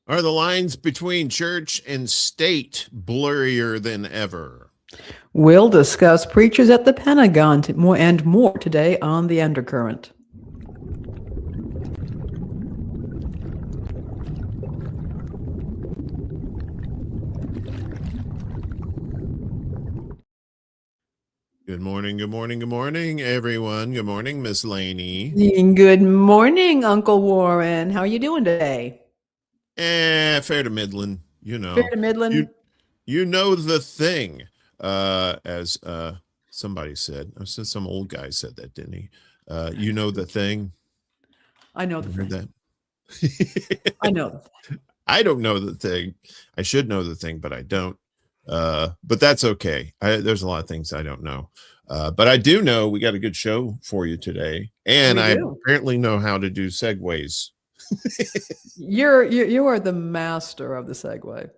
Are the lines between church and state blurrier than ever? We'll discuss preachers at the Pentagon and more today on The Undercurrent. Good morning, everyone. Good morning, Miss Laney. Good morning, Uncle Warren. How are you doing today? Fair to Midland, Fair to Midland. You know the thing, as somebody said. I said some old guy said that, didn't he? You know the thing. I know the thing. That. I know the thing. I don't know the thing. I should know the thing, but I don't. But that's okay. There's a lot of things I don't know. But I do know we got a good show for you today, and I apparently know how to do segues. You are the master of the segue.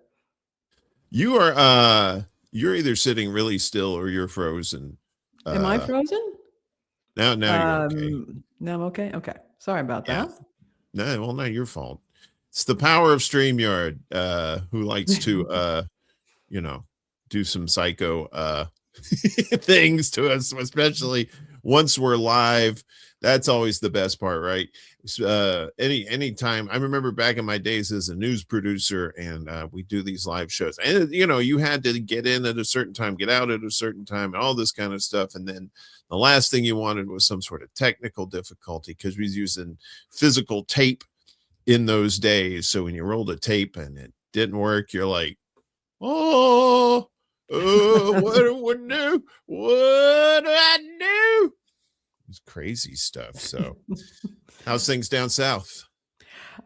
You're either sitting really still or you're frozen. Am I frozen? Now you're okay. Now I'm okay. Okay, sorry about that. No, well, not your fault. It's the power of StreamYard, who likes to do some psycho things to us, especially once we're live. That's always the best part, right? Any time. I remember back in my days as a news producer, and we do these live shows, and you had to get in at a certain time, get out at a certain time, and all this kind of stuff. And then the last thing you wanted was some sort of technical difficulty, because we was using physical tape in those days. So when you rolled a tape and it didn't work, you're like, what do I do? It's crazy stuff. So how's things down south?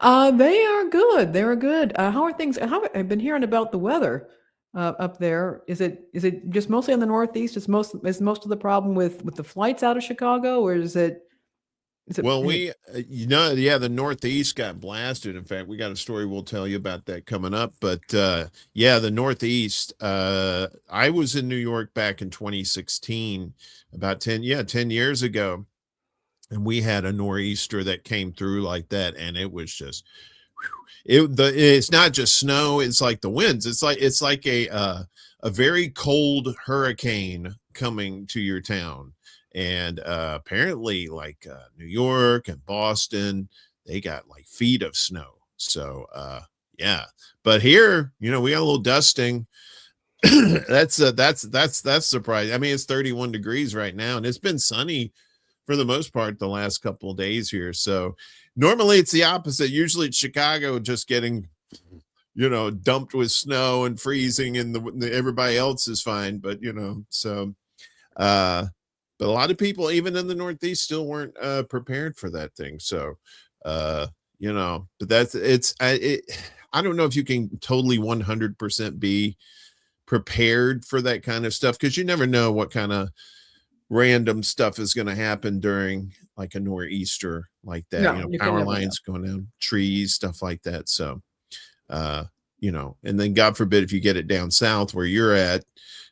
They are good. They are good. How are things? I've been hearing about the weather up there. Is it just mostly on the Northeast? Is most of the problem with the flights out of Chicago, or is it? Well, the Northeast got blasted. In fact, we got a story we'll tell you about that coming up. But the Northeast. I was in New York back in 2016, about 10 years ago, and we had a nor'easter that came through like that, and it was just it's not just snow. It's like the winds. It's like a very cold hurricane coming to your town. And apparently, like New York and Boston, they got like feet of snow. So but here, we got a little dusting. that's surprising. I mean, it's 31 degrees right now, and it's been sunny for the most part the last couple of days here. So normally it's the opposite. Usually it's Chicago just getting dumped with snow and freezing, and everybody else is fine. But but a lot of people, even in the Northeast, still weren't prepared for that thing. So, but I don't know if you can totally 100% be prepared for that kind of stuff, because you never know what kind of random stuff is going to happen during like a nor'easter like that. No, power lines going down, trees, stuff like that. So, and then God forbid if you get it down south where you're at,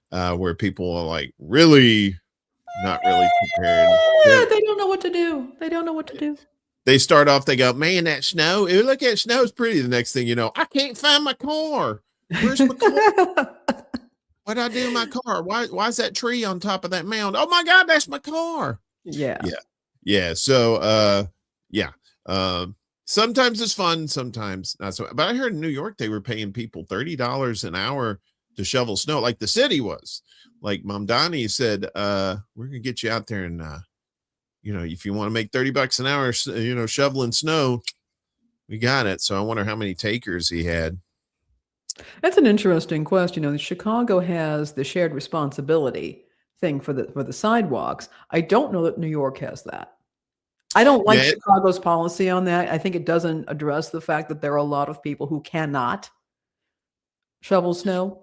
where people are like really not really prepared. They don't know what to do. They start off, they go, man, that snow. Look at snow, it's pretty. The next thing you know, I can't find my car. Where's my car? What'd I do in my car? Why is that tree on top of that mound? Oh my God, that's my car. Yeah. So sometimes it's fun, sometimes not so. But I heard in New York they were paying people $30 an hour to shovel snow, like the city was. Like Mom Donnie said, we're gonna get you out there, and if you want to make $30 an hour, shoveling snow, we got it. So I wonder how many takers he had. That's an interesting question. Chicago has the shared responsibility thing for the sidewalks. I don't know that New York has that. I don't like Chicago's policy on that. I think it doesn't address the fact that there are a lot of people who cannot shovel snow.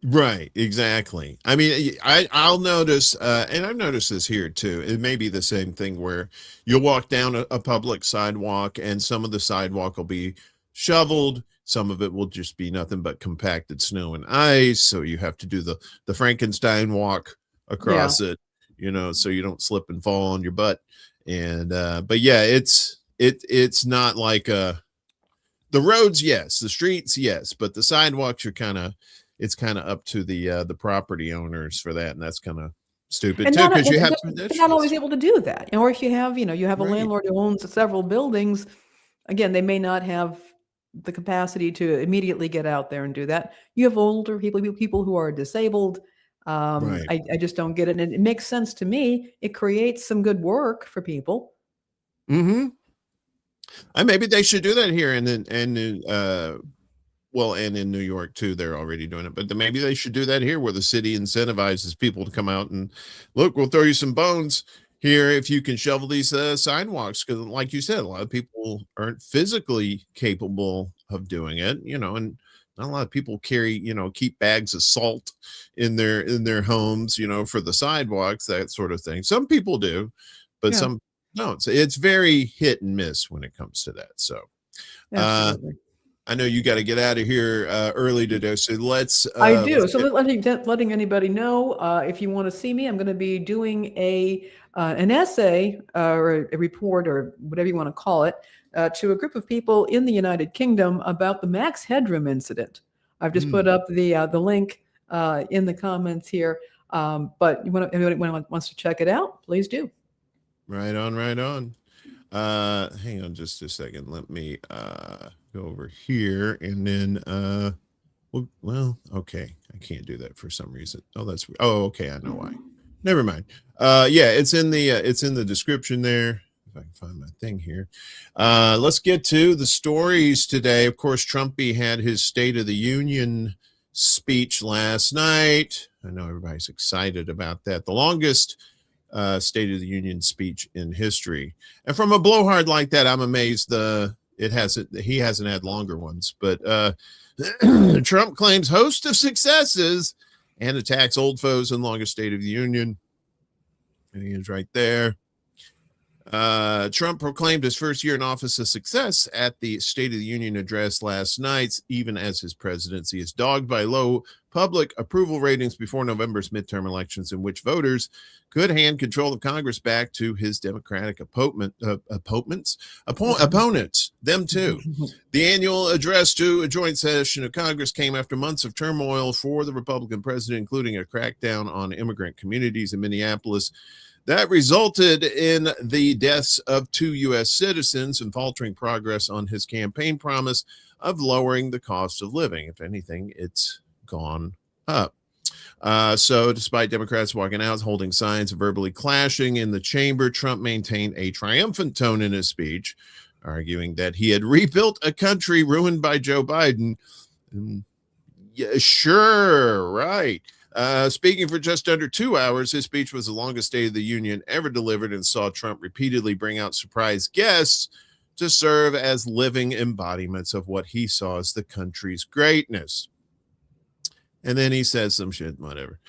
Right, exactly. I mean, I'll notice, and I've noticed this here too. It may be the same thing where you'll walk down a public sidewalk, and some of the sidewalk will be shoveled. Some of it will just be nothing but compacted snow and ice. So you have to do the Frankenstein walk across it, so you don't slip and fall on your butt. And but yeah, it's not like The roads, yes. The streets, yes. But the sidewalks are it's kind of up to the property owners for that, and that's kind of stupid And too, not because you have they're not always pedestrians. able to do that. Or if you have, you have a Right. landlord who owns several buildings, again, they may not have the capacity to immediately get out there and do that. You have older people who are disabled. Right. I just don't get it. And it makes sense to me. It creates some good work for people. Mm-hmm. And maybe they should do that here and in New York too. They're already doing it, but maybe they should do that here, where the city incentivizes people to come out and look. We'll throw you some bones here if you can shovel these sidewalks, because, like you said, a lot of people aren't physically capable of doing it. And not a lot of people keep bags of salt in their homes, for the sidewalks, that sort of thing. Some people do, but Yeah, some don't. So it's very hit and miss when it comes to that. So absolutely. I know you got to get out of here early today, so I do. let's So get. letting anybody know, if you want to see me, I'm going to be doing an essay or a report or whatever you want to call it to a group of people in the United Kingdom about the Max Headroom incident. I've just put up the link in the comments here. But if anyone wants to check it out, please do. Right on, right on. Hang on just a second. Let me go over here, and then well, okay. I can't do that for some reason. Okay, I know why. Never mind. Yeah, it's in the description there. If I can find my thing here. Let's get to the stories today. Of course, Trumpy had his State of the Union speech last night. I know everybody's excited about that. The longest State of the Union speech in history. And from a blowhard like that, I'm amazed he hasn't had longer ones. But Trump claims host of successes and attacks old foes in longest State of the Union. And he is right there. Trump proclaimed his first year in office a success at the State of the Union address last night, even as his presidency is dogged by low public approval ratings before November's midterm elections, in which voters could hand control of Congress back to his Democratic opponents, them too. The annual address to a joint session of Congress came after months of turmoil for the Republican president, including a crackdown on immigrant communities in Minneapolis that resulted in the deaths of 2 U.S. citizens and faltering progress on his campaign promise of lowering the cost of living. If anything, it's gone up. So despite Democrats walking out, holding signs, verbally clashing in the chamber, Trump maintained a triumphant tone in his speech, arguing that he had rebuilt a country ruined by Joe Biden. Yeah, sure, right. Speaking for just under 2 hours, his speech was the longest State of the Union ever delivered and saw Trump repeatedly bring out surprise guests to serve as living embodiments of what he saw as the country's greatness. And then he says some shit, whatever.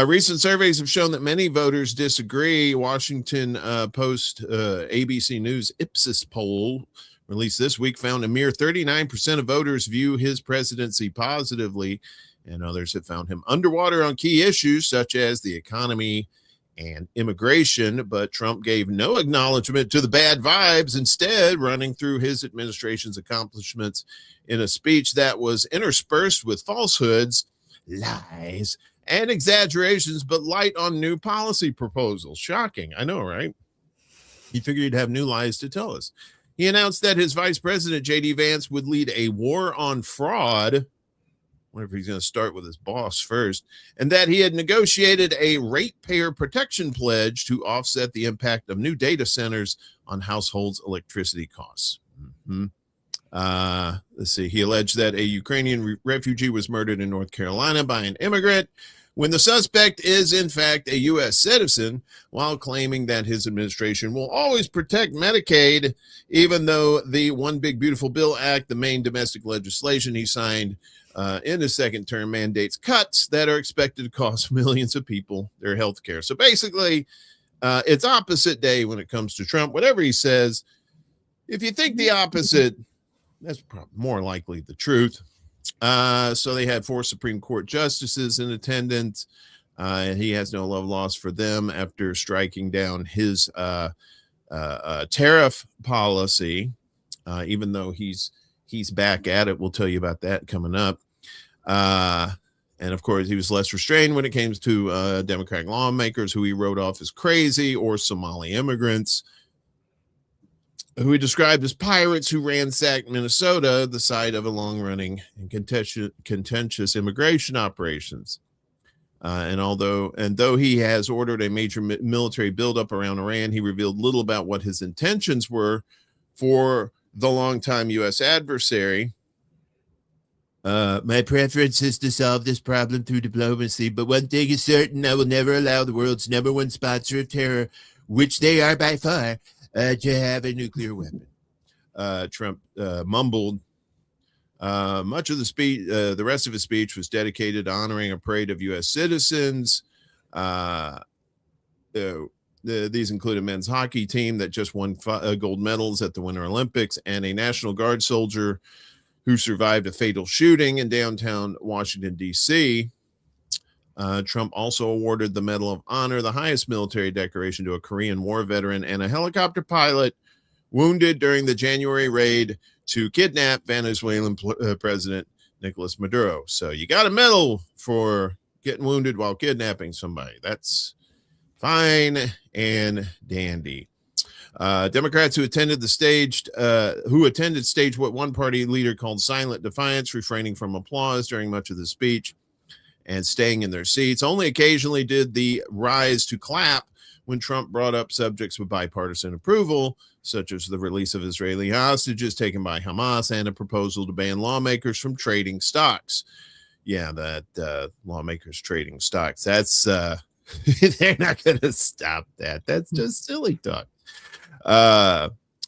Recent surveys have shown that many voters disagree. Washington Post ABC News Ipsos poll released this week found a mere 39% of voters view his presidency positively, and others have found him underwater on key issues such as the economy and immigration. But Trump gave no acknowledgement to the bad vibes, instead running through his administration's accomplishments in a speech that was interspersed with falsehoods, lies, and exaggerations, but light on new policy proposals. Shocking. I know, right? He figured he'd have new lies to tell us. He announced that his vice president, J.D. Vance, would lead a war on fraud. I wonder if he's going to start with his boss first. And that he had negotiated a ratepayer protection pledge to offset the impact of new data centers on households' electricity costs. Let's see. He alleged that a Ukrainian refugee was murdered in North Carolina by an immigrant when the suspect is, in fact, a U.S. citizen, while claiming that his administration will always protect Medicaid, even though the One Big Beautiful Bill Act, the main domestic legislation he signed in his second term, mandates cuts that are expected to cost millions of people their health care. So basically, it's opposite day when it comes to Trump. Whatever he says, if you think the opposite, that's probably more likely the truth. So they had 4 Supreme Court justices in attendance. He has no love lost for them after striking down his tariff policy, even though he's he's back at it. We'll tell you about that coming up. And of course, he was less restrained when it came to Democratic lawmakers who he wrote off as crazy, or Somali immigrants who he described as pirates who ransacked Minnesota, the site of a long-running and contentious immigration operations. Though he has ordered a major military buildup around Iran, he revealed little about what his intentions were for the longtime U.S. adversary. My preference is to solve this problem through diplomacy, but one thing is certain: I will never allow the world's #1 sponsor of terror, which they are by far, to have a nuclear weapon. Trump mumbled. Much of the speech, the rest of his speech, was dedicated to honoring a parade of U.S. citizens. These include a men's hockey team that just won gold medals at the Winter Olympics, and a National Guard soldier who survived a fatal shooting in downtown Washington, D.C. Trump also awarded the Medal of Honor, the highest military decoration, to a Korean War veteran and a helicopter pilot wounded during the January raid to kidnap Venezuelan President Nicolas Maduro. So you got a medal for getting wounded while kidnapping somebody. That's fine and dandy. Democrats who attended staged what one party leader called silent defiance, refraining from applause during much of the speech and staying in their seats. Only occasionally did the rise to clap when Trump brought up subjects with bipartisan approval, such as the release of Israeli hostages taken by Hamas and a proposal to ban lawmakers from trading stocks. Yeah, that lawmakers trading stocks. That's they're not going to stop that. That's just silly talk.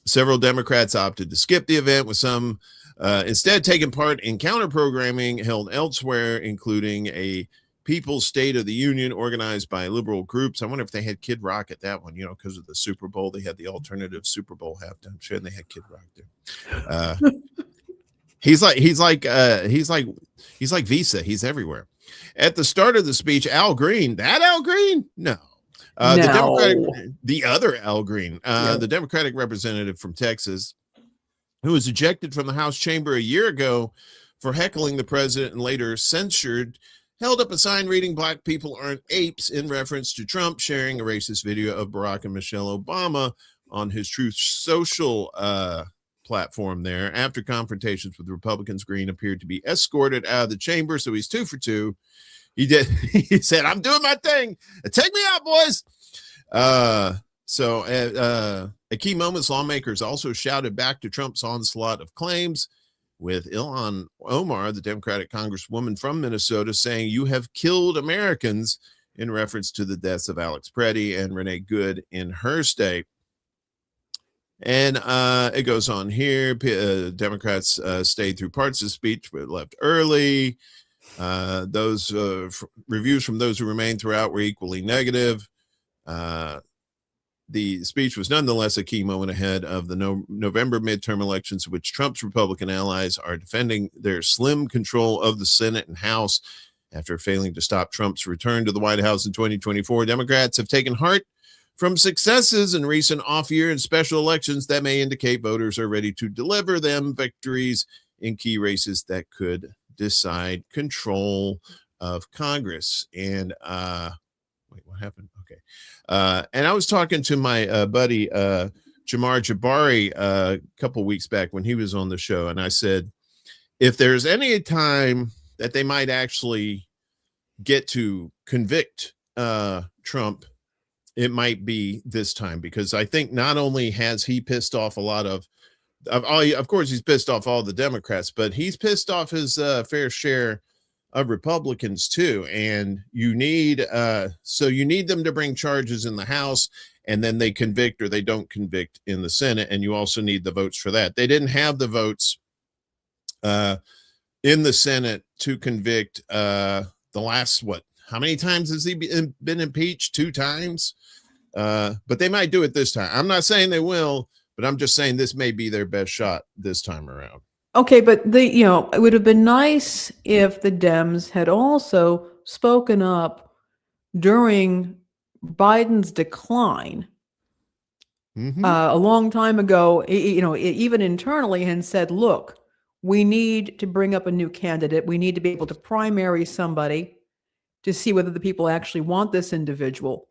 Several Democrats opted to skip the event, with some instead taking part in counter programming held elsewhere, including a People's State of the Union organized by liberal groups. I wonder if they had Kid Rock at that one, because of the Super Bowl. They had the alternative Super Bowl halftime show, and they had Kid Rock there. He's like Visa. He's everywhere. At the start of the speech, Al Green, no. The other Al Green, the Democratic representative from Texas, who was ejected from the House chamber a year ago for heckling the president and later censured, held up a sign reading "Black people aren't apes" in reference to Trump sharing a racist video of Barack and Michelle Obama on his Truth Social platform there. After confrontations with Republicans, Green appeared to be escorted out of the chamber, so he's 2 for 2. He said, "I'm doing my thing. Take me out, boys." At key moments, lawmakers also shouted back to Trump's onslaught of claims, with Ilhan Omar, the Democratic congresswoman from Minnesota, saying, "You have killed Americans," in reference to the deaths of Alex Preddy and Renee Good in her state. And it goes on here. Democrats stayed through parts of the speech but left early. Those reviews from those who remained throughout were equally negative. The speech was nonetheless a key moment ahead of the November midterm elections, in which Trump's Republican allies are defending their slim control of the Senate and House after failing to stop Trump's return to the White House in 2024. Democrats have taken heart from successes in recent off-year and special elections that may indicate voters are ready to deliver them victories in key races that could decide control of Congress. And wait, what happened? Okay. And I was talking to my buddy Jamar Jabari a couple weeks back when he was on the show, and I said, if there's any time that they might actually get to convict Trump, it might be this time, because I think not only has he pissed off a lot of course, he's pissed off all the Democrats, but he's pissed off his fair share of Republicans too. And you need them to bring charges in the House, and then they convict or they don't convict in the Senate. And you also need the votes for that. They didn't have the votes in the Senate to convict the last, how many times has he been impeached? 2 times. But they might do it this time. I'm not saying they will, but I'm just saying this may be their best shot this time around. Okay, but it would have been nice if the Dems had also spoken up during Biden's decline a long time ago, even internally, and said, look, we need to bring up a new candidate. We need to be able to primary somebody to see whether the people actually want this individual.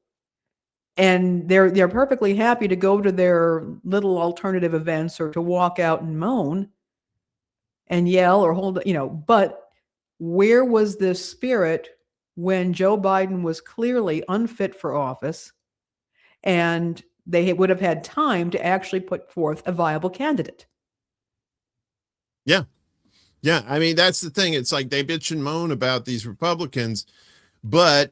And they're perfectly happy to go to their little alternative events or to walk out and moan and yell or hold, but where was this spirit when Joe Biden was clearly unfit for office and they would have had time to actually put forth a viable candidate? Yeah. Yeah. I mean, that's the thing. It's like they bitch and moan about these Republicans, but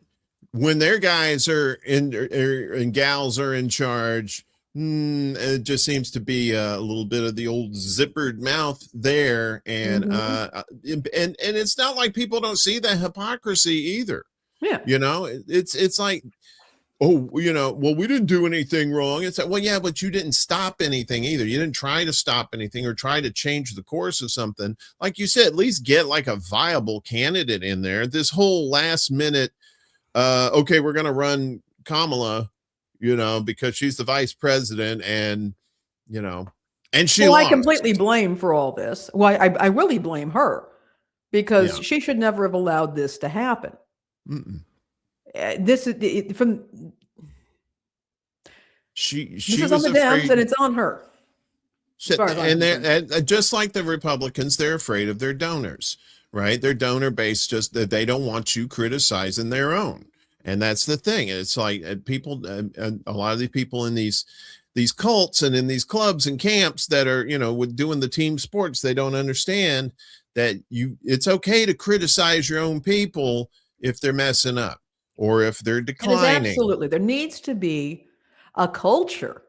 when their guys are in and gals are in charge, it just seems to be a little bit of the old zippered mouth there. And, and it's not like people don't see the hypocrisy either. Yeah. It's like, oh, well, we didn't do anything wrong. It's like, well, yeah, but you didn't stop anything either. You didn't try to stop anything or try to change the course of something. Like you said, at least get like a viable candidate in there. This whole last minute, okay, we're going to run Kamala, because she's the vice president and she lost. I completely blame for all this. Well, I really blame her because she should never have allowed this to happen. This is from this is on the Dems and it's on her. And just like the Republicans, they're afraid of their donors, right? Their donor base, just that they don't want you criticizing their own. And that's the thing. It's like people, a lot of the people in these cults and in these clubs and camps that are, with doing the team sports, they don't understand that it's okay to criticize your own people if they're messing up or if they're declining. Absolutely. There needs to be a culture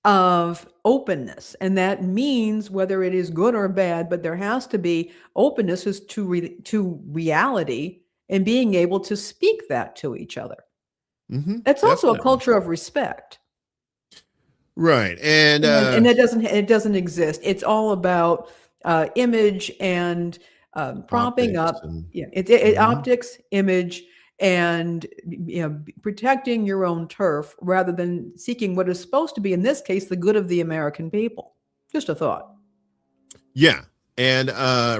of openness. And that means whether it is good or bad, but there has to be openness as to reality and being able to speak that to each other. That's also a culture of respect. Right. And it doesn't exist. It's all about image and propping up optics, image, and protecting your own turf rather than seeking what is supposed to be, in this case, the good of the American people. Just a thought. Yeah. And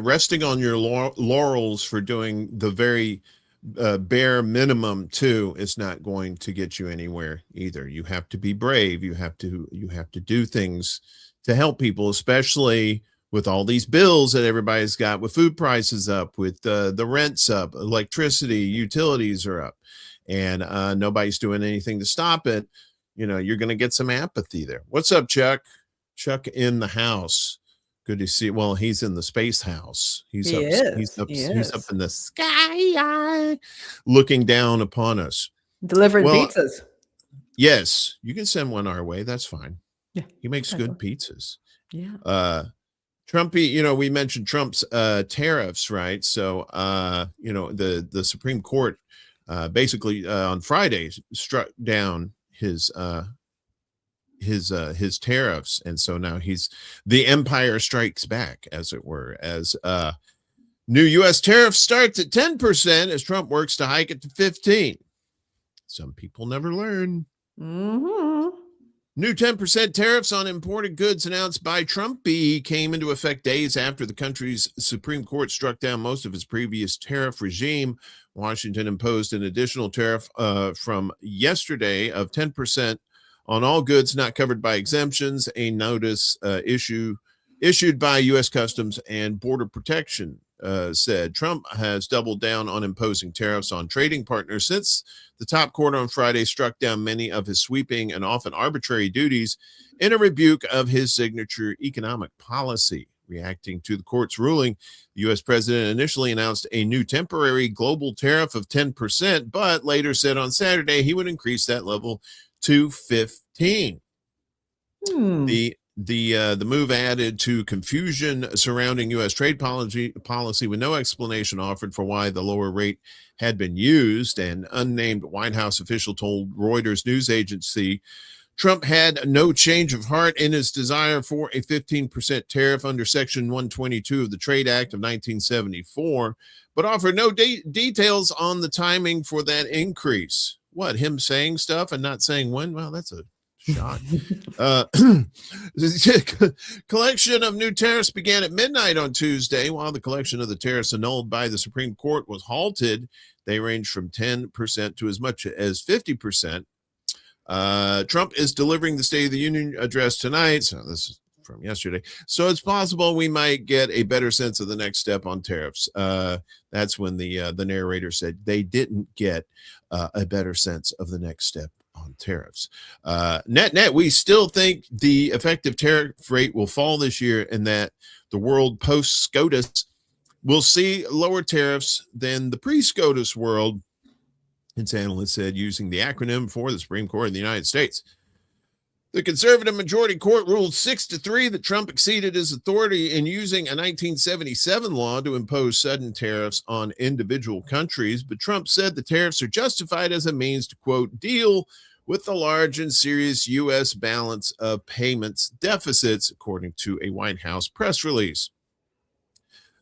resting on your laurels for doing the very bare minimum too is not going to get you anywhere either. You have to be brave. You have to do things to help people, especially with all these bills that everybody's got, with food prices up, with the rents up, electricity, utilities are up, and nobody's doing anything to stop it. You're going to get some apathy there. What's up, Chuck? Chuck in the house. Good to see. Well, he's in the space house. He's up in the sky, looking down upon us. Delivering pizzas. Yes, you can send one our way. That's fine. Yeah, he makes good pizzas. Yeah. Trumpy, we mentioned Trump's tariffs, right? So, the Supreme Court basically on Friday struck down his tariffs, and so now the empire strikes back, as it were, as new U.S. tariff starts at 10% as Trump works to hike it to 15%. Some people never learn. New 10% tariffs on imported goods announced by Trumpy came into effect days after the country's Supreme Court struck down most of its previous tariff regime. Washington imposed an additional tariff from yesterday of 10% on all goods not covered by exemptions, a notice issued by U.S. Customs and Border Protection said. Trump has doubled down on imposing tariffs on trading partners since the top court on Friday struck down many of his sweeping and often arbitrary duties in a rebuke of his signature economic policy. Reacting to the court's ruling, the U.S. president initially announced a new temporary global tariff of 10%, but later said on Saturday he would increase that level to 15%. The move added to confusion surrounding U.S. trade policy with no explanation offered for why the lower rate had been used. An unnamed White House official told Reuters news agency Trump had no change of heart in his desire for a 15% tariff under Section 122 of the Trade Act of 1974, but offered no details on the timing for that increase. What, him saying stuff and not saying when? Well, that's a Shock. Collection of new tariffs began at midnight on Tuesday. While the collection of the tariffs annulled by the Supreme Court was halted, they range from 10% to as much as 50%. Trump is delivering the State of the Union address tonight. So this is from yesterday. So it's possible we might get a better sense of the next step on tariffs. That's when the narrator said they didn't get a better sense of the next step on tariffs. Net, we still think the effective tariff rate will fall this year, and that the world post-SCOTUS will see lower tariffs than the pre-SCOTUS world. Its analyst said, using the acronym for the Supreme Court of the United States. The conservative majority court ruled 6-3 that Trump exceeded his authority in using a 1977 law to impose sudden tariffs on individual countries. But Trump said the tariffs are justified as a means to, quote, deal with the large and serious U.S. balance of payments deficits, according to a White House press release.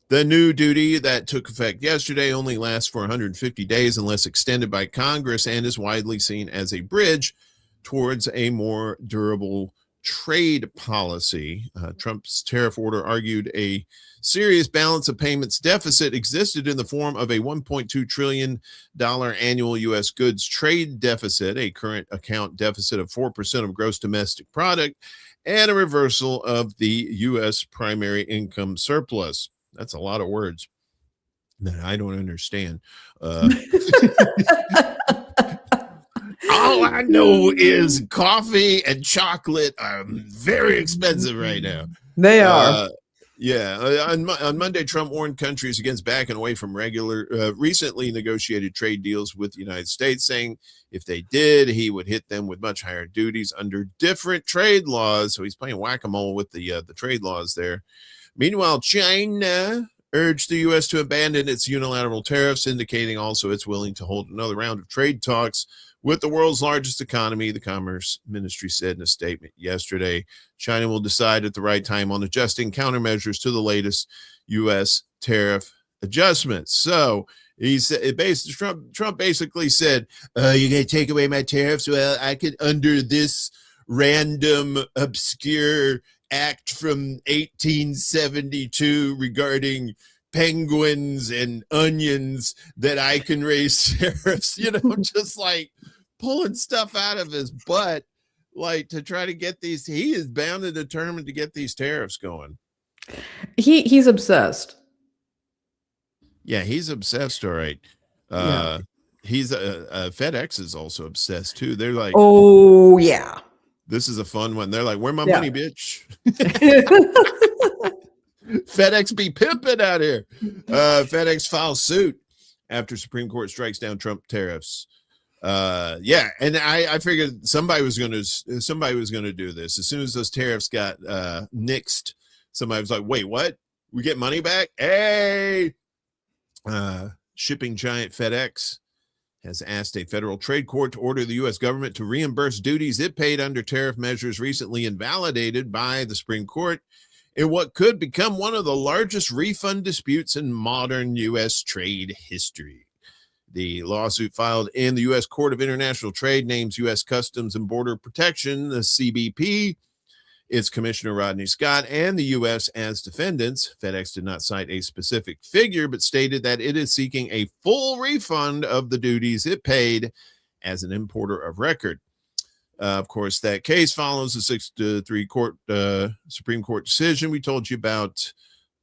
The new duty that took effect yesterday only lasts for 150 days unless extended by Congress, and is widely seen as a bridge towards a more durable trade policy. Trump's tariff order argued a serious balance of payments deficit existed in the form of a $1.2 trillion annual U.S. goods trade deficit, a current account deficit of 4% of gross domestic product, and a reversal of the U.S. primary income surplus. That's a lot of words that I don't understand. All I know is coffee and chocolate are very expensive right now. They are. On Monday, Trump warned countries against backing away from recently negotiated trade deals with the United States, saying if they did, he would hit them with much higher duties under different trade laws. So he's playing whack-a-mole with the trade laws there. Meanwhile, China urged the U.S. to abandon its unilateral tariffs, indicating also it's willing to hold another round of trade talks with the world's largest economy, the Commerce Ministry said in a statement yesterday. China will decide at the right time on adjusting countermeasures to the latest U.S. tariff adjustments. So he said, Trump basically said, you're going to take away my tariffs? Well, I could, under this random, obscure act from 1872 regarding penguins and onions, that I can raise tariffs, just like pulling stuff out of his butt, like to try to get these. He is bound and determined to get these tariffs going. He's obsessed. Yeah, he's obsessed. All right. Yeah. He's FedEx is also obsessed too. They're like, oh yeah, this is a fun one. They're like, where my money, bitch? FedEx be pimping out here. FedEx files suit after Supreme Court strikes down Trump tariffs. And I figured somebody was going to do this. As soon as those tariffs got nixed, somebody was like, wait, what? We get money back? Hey! Shipping giant FedEx has asked a federal trade court to order the U.S. government to reimburse duties it paid under tariff measures recently invalidated by the Supreme Court in what could become one of the largest refund disputes in modern U.S. trade history. The lawsuit filed in the U.S. Court of International Trade names U.S. Customs and Border Protection, the CBP, its Commissioner Rodney Scott, and the U.S. as defendants. FedEx did not cite a specific figure, but stated that it is seeking a full refund of the duties it paid as an importer of record. Of course, that case follows the 6-3 Supreme Court decision we told you about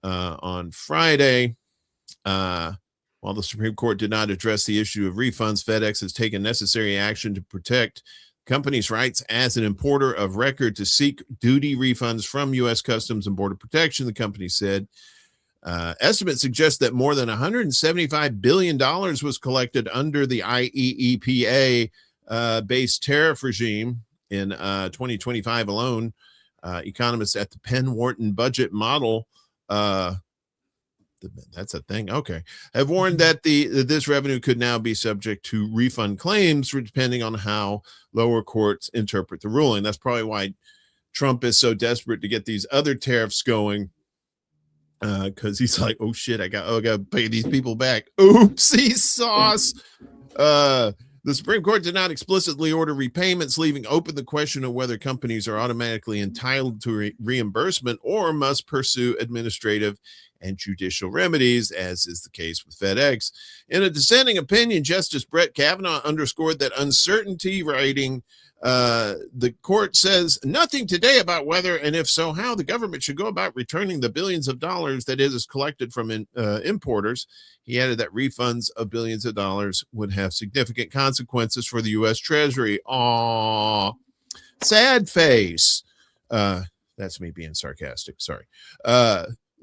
on Friday. While the Supreme Court did not address the issue of refunds, FedEx has taken necessary action to protect companies' rights as an importer of record to seek duty refunds from U.S. Customs and Border Protection, the company said. Estimates suggest that more than $175 billion was collected under the IEEPA based tariff regime in 2025 alone. Economists at the Penn Wharton budget model, that's a thing. Okay. Have warned that this revenue could now be subject to refund claims depending on how lower courts interpret the ruling. That's probably why Trump is so desperate to get these other tariffs going. Because he's like, oh shit, I got to pay these people back. Oopsie sauce. The Supreme Court did not explicitly order repayments, leaving open the question of whether companies are automatically entitled to reimbursement or must pursue administrative and judicial remedies, as is the case with FedEx. In a dissenting opinion, Justice Brett Kavanaugh underscored that uncertainty, writing, the court says nothing today about whether, and if so, how the government should go about returning the billions of dollars that it has collected from importers. He added that refunds of billions of dollars would have significant consequences for the U.S. Treasury. Aww, sad face. That's me being sarcastic. Sorry.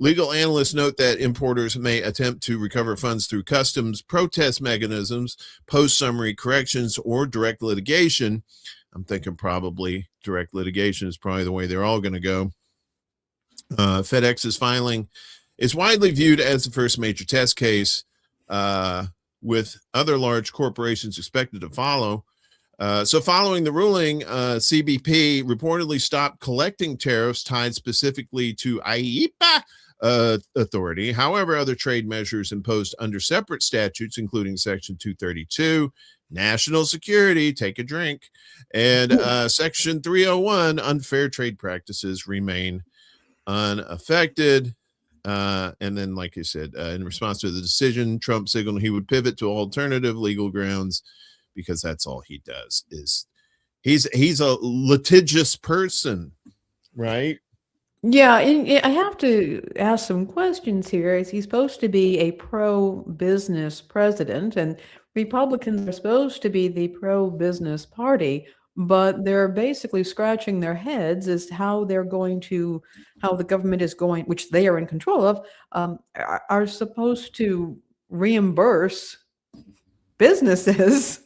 Legal analysts note that importers may attempt to recover funds through customs protest mechanisms, post-summary corrections, or direct litigation. I'm thinking probably direct litigation is probably the way they're all going to go. FedEx's filing is widely viewed as the first major test case, with other large corporations expected to follow. So following the ruling, CBP reportedly stopped collecting tariffs tied specifically to IEEPA authority. However, other trade measures imposed under separate statutes, including Section 232, national security, take a drink, and Section 301, unfair trade practices, remain unaffected. And then, like I said, in response to the decision, Trump signaled he would pivot to alternative legal grounds because that's all he does. Is he's a litigious person, right? Yeah, and I have to ask some questions here. Is he supposed to be a pro-business president? And Republicans are supposed to be the pro-business party, but they're basically scratching their heads as to how they're going to, how the government is going, which they are in control of, are supposed to reimburse businesses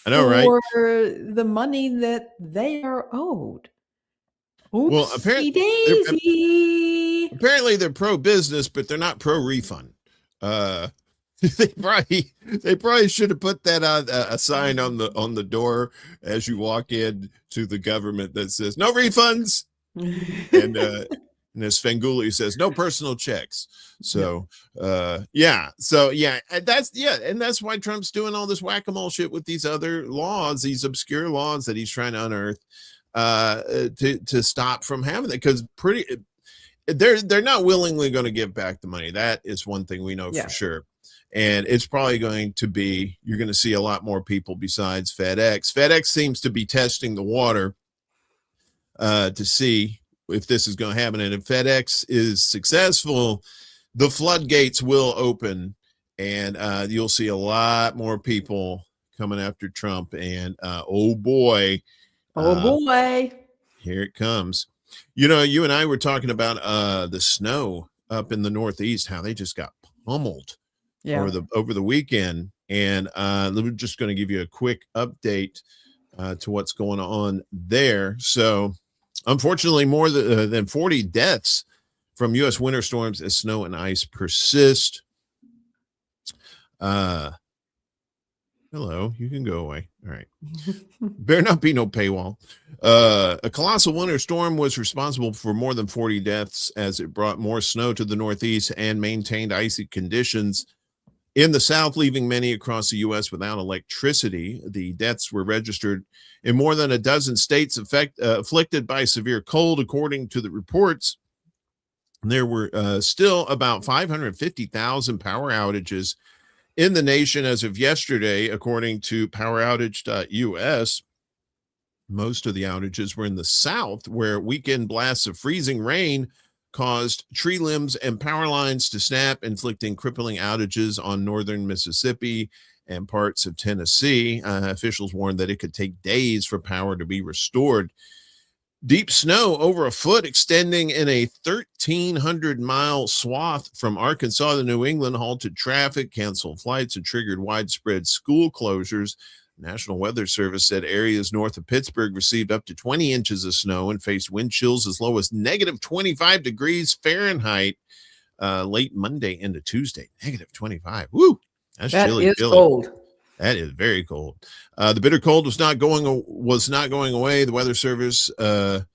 I know, right? for the money that they are owed. Well, Oopsie apparently daisy. they're pro-business, but they're not pro-refund. They probably should have put that on a sign on the door as you walk in to the government that says no refunds, and as Svengoolie says, no personal checks. So and that's why Trump's doing all this whack-a-mole shit with these other laws, these obscure laws that he's trying to unearth to stop from having it, because they're not willingly going to give back the money. That is one thing we know for sure. And it's probably going to be, you're going to see a lot more people besides FedEx. FedEx seems to be testing the water to see if this is going to happen. And if FedEx is successful, the floodgates will open, and you'll see a lot more people coming after Trump. And oh boy, here it comes. You know, you and I were talking about the snow up in the Northeast, how they just got pummeled over the weekend. And we're just going to give you a quick update to what's going on there. So unfortunately, more than 40 deaths from U.S. winter storms as snow and ice persist. Hello, you can go away. All right. Better not be no paywall. A colossal winter storm was responsible for more than 40 deaths as it brought more snow to the Northeast and maintained icy conditions in the South, leaving many across the U.S. without electricity. The deaths were registered in more than a dozen states afflicted by severe cold, according to the reports. There were still about 550,000 power outages in the nation as of yesterday, according to poweroutage.us. Most of the outages were in the South, where weekend blasts of freezing rain caused tree limbs and power lines to snap, inflicting crippling outages on northern Mississippi and parts of Tennessee. Officials warned that it could take days for power to be restored. Deep snow over a foot extending in a 1,300-mile swath from Arkansas to New England halted traffic, canceled flights, and triggered widespread school closures. The National Weather Service said areas north of Pittsburgh received up to 20 inches of snow and faced wind chills as low as negative 25 degrees Fahrenheit late Monday into Tuesday. Negative 25. Woo! That chilly. Is cold. That is very cold. The bitter cold was not going away. The Weather Service said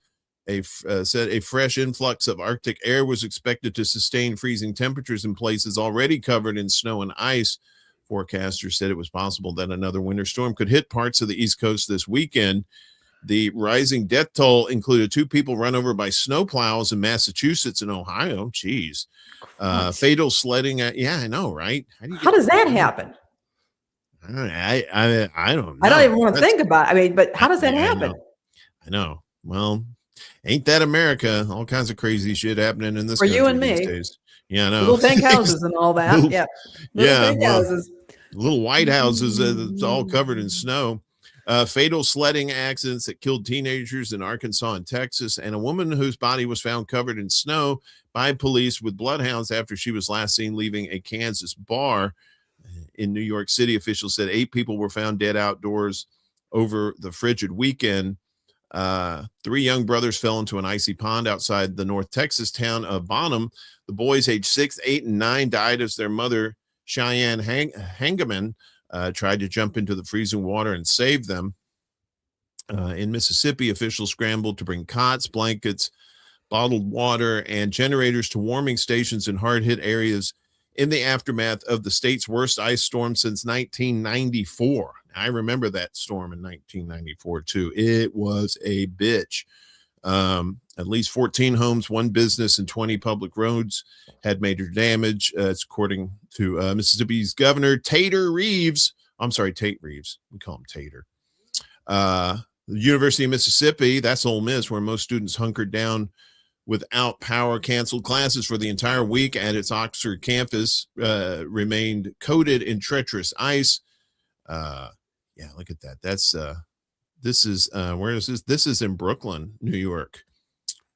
a fresh influx of Arctic air was expected to sustain freezing temperatures in places already covered in snow and ice Forecasters said it was possible that another winter storm could hit parts of the East Coast this weekend. The rising death toll included 2 people run over by snowplows in Massachusetts and Ohio. Jeez. Fatal sledding. Yeah, I know, right? How does that happen? I don't know. I don't even want to think about it. I mean, but how does that happen? I know. Well, ain't that America? All kinds of crazy shit happening in this for you and these me days. Yeah, I know. Little pink houses and all that. Little pink houses. Little white houses that's all covered in snow. Fatal sledding accidents that killed teenagers in Arkansas and Texas, and a woman whose body was found covered in snow by police with bloodhounds after she was last seen leaving a Kansas bar. In New York City, officials said 8 people were found dead outdoors over the frigid weekend. 3 young brothers fell into an icy pond outside the North Texas town of Bonham. The boys, aged 6, 8, and 9, died as their mother, Cheyenne Hangeman, tried to jump into the freezing water and save them. In Mississippi, officials scrambled to bring cots, blankets, bottled water, and generators to warming stations in hard-hit areas in the aftermath of the state's worst ice storm since 1994. I remember that storm in 1994, too. It was a bitch. At least 14 homes, 1 business, and 20 public roads had major damage. It's according to Mississippi's Governor Tate Reeves. We call him Tater. The University of Mississippi, that's Ole Miss, where most students hunkered down without power, canceled classes for the entire week at its Oxford campus, remained coated in treacherous ice. Yeah, look at that. That's this is where is this? This is in Brooklyn, New York,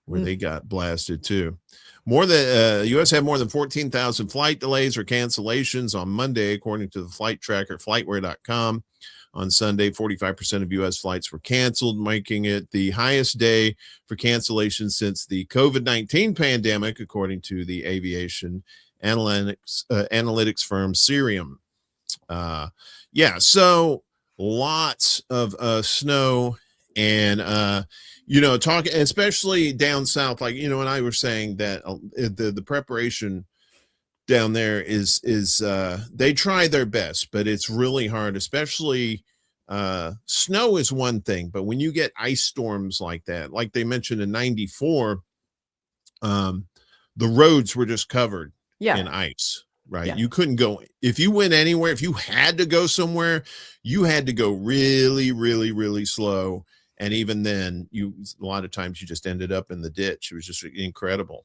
where they got blasted too. More than U.S. had more than 14,000 flight delays or cancellations on Monday, according to the flight tracker flightware.com. On Sunday, 45% of U.S. flights were canceled, making it the highest day for cancellations since the COVID-19 pandemic, according to the aviation analytics firm Cirium. So lots of snow and, talking, especially down south, like, and I were saying that the preparation down there is they try their best, but it's really hard, especially snow is one thing, but when you get ice storms like that, like they mentioned in 94, the roads were just covered in ice, right? Yeah. You couldn't go, if you went anywhere, if you had to go somewhere, you had to go really, really, really slow. And even then, a lot of times you just ended up in the ditch. It was just incredible.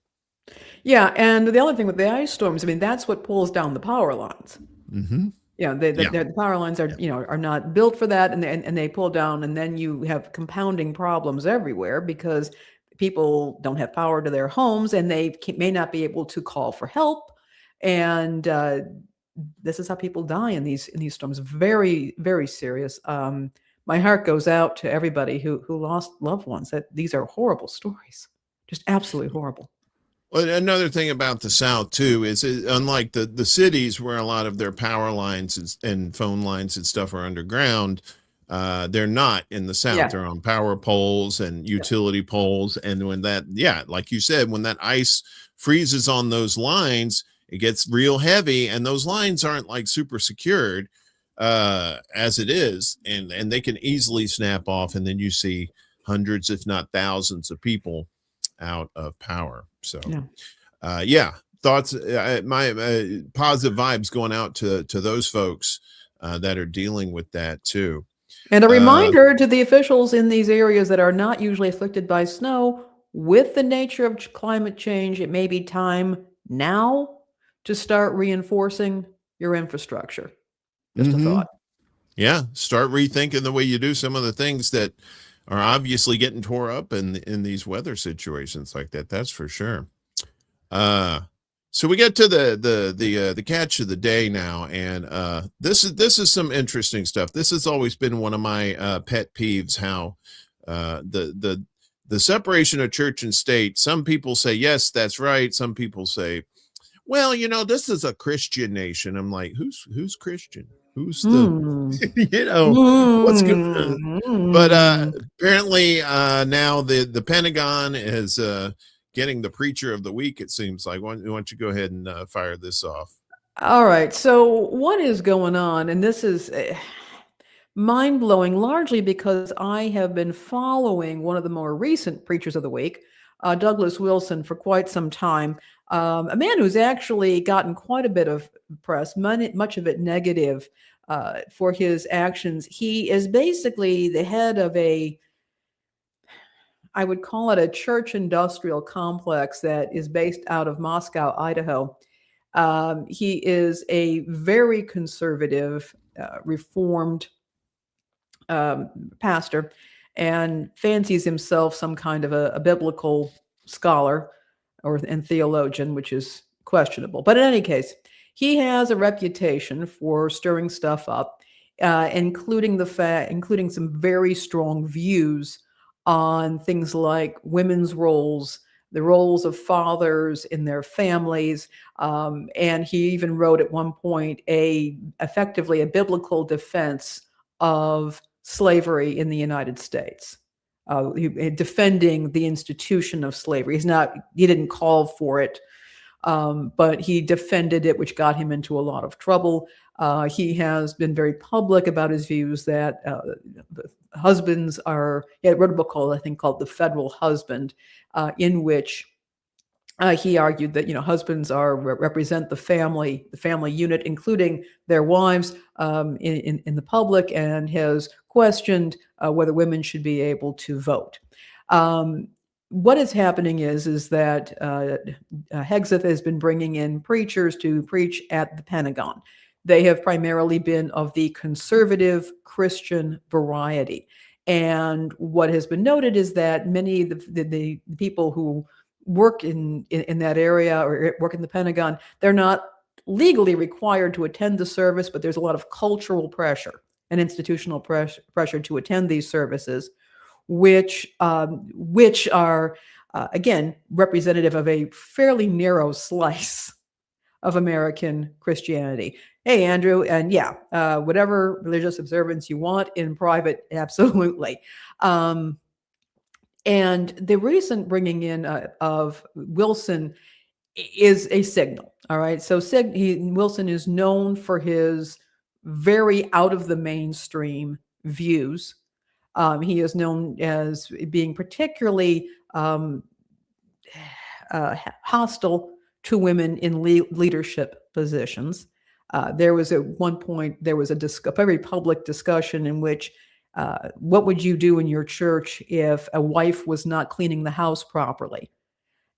Yeah, and the other thing with the ice storms, I mean, that's what pulls down the power lines. Mm-hmm. The power lines are, are not built for that, and they pull down, and then you have compounding problems everywhere because people don't have power to their homes, and they may not be able to call for help, and this is how people die in these storms. Very, very serious. My heart goes out to everybody who lost loved ones. These are horrible stories, just absolutely horrible. Well, another thing about the South, too, is unlike the cities where a lot of their power lines and phone lines and stuff are underground, they're not in the South. Yeah. They're on power poles and utility poles. And when like you said, when that ice freezes on those lines, it gets real heavy. And those lines aren't like super secured as it is. And they can easily snap off. And then you see hundreds, if not thousands of people out of power. So thoughts, my positive vibes going out to those folks that are dealing with that too. And a reminder to the officials in these areas that are not usually afflicted by snow, with the nature of climate change, it may be time now to start reinforcing your infrastructure. Just a thought. Yeah, start rethinking the way you do some of the things that are obviously getting tore up in these weather situations like that. That's for sure. So we get to the catch of the day now, and this is some interesting stuff. This has always been one of my pet peeves. How the separation of church and state. Some people say yes, that's right. Some people say, well, this is a Christian nation. I'm like, who's Christian? Who's the, what's good? But apparently now the Pentagon is getting the preacher of the week, it seems like. Why don't you go ahead and fire this off? All right. So what is going on? And this is mind-blowing, largely because I have been following one of the more recent preachers of the week, Douglas Wilson, for quite some time. A man who's actually gotten quite a bit of press, much of it negative, for his actions. He is basically the head of I would call it a church industrial complex that is based out of Moscow, Idaho. He is a very conservative, reformed pastor, and fancies himself some kind of a biblical scholar and theologian, which is questionable. But in any case, he has a reputation for stirring stuff up, including some very strong views on things like women's roles, the roles of fathers in their families, and he even wrote at one point effectively a biblical defense of slavery in the United States, defending the institution of slavery. He didn't call for it, but he defended it, which got him into a lot of trouble. He has been very public about his views that husbands are. He wrote a book called, I think, called "The Federal Husband," in which he argued that husbands represent the family unit, including their wives, in the public, and has questioned whether women should be able to vote. What is happening is that Hegseth has been bringing in preachers to preach at the Pentagon. They have primarily been of the conservative Christian variety. And what has been noted is that many of the people who work in that area or work in the Pentagon, they're not legally required to attend the service, but there's a lot of cultural pressure and institutional pressure to attend these services, which are again representative of a fairly narrow slice of American Christianity. Hey, Andrew, and whatever religious observance you want in private, absolutely. And the recent bringing in of Wilson is a signal. All right. So Wilson is known for his very out of the mainstream views. He is known as being particularly hostile to women in leadership positions. There was at one point, a very public discussion in which what would you do in your church if a wife was not cleaning the house properly?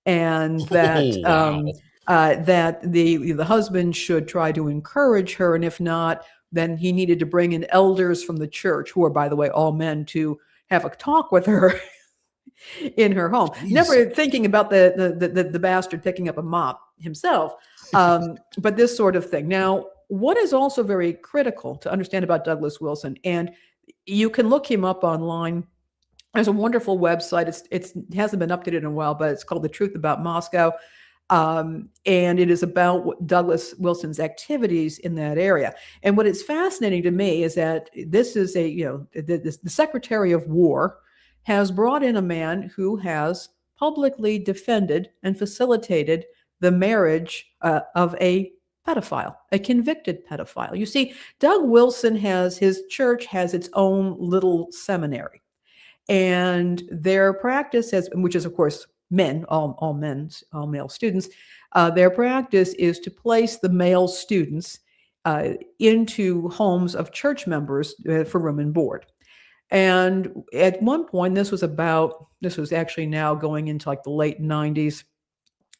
And that that the husband should try to encourage her, and if not, then he needed to bring in elders from the church, who are, by the way, all men, to have a talk with her in her home. Jeez. Never thinking about the bastard picking up a mop himself, but this sort of thing. Now, what is also very critical to understand about Douglas Wilson, and you can look him up online. There's a wonderful website. It hasn't been updated in a while, but it's called The Truth About Moscow. And it is about Douglas Wilson's activities in that area. And what is fascinating to me is that this is the Secretary of War has brought in a man who has publicly defended and facilitated the marriage of a pedophile, a convicted pedophile. You see, Doug Wilson his church has its own little seminary. And their practice which is, of course, men, all male students, their practice is to place the male students into homes of church members for room and board. And at one point, this was actually now going into like the late 90s,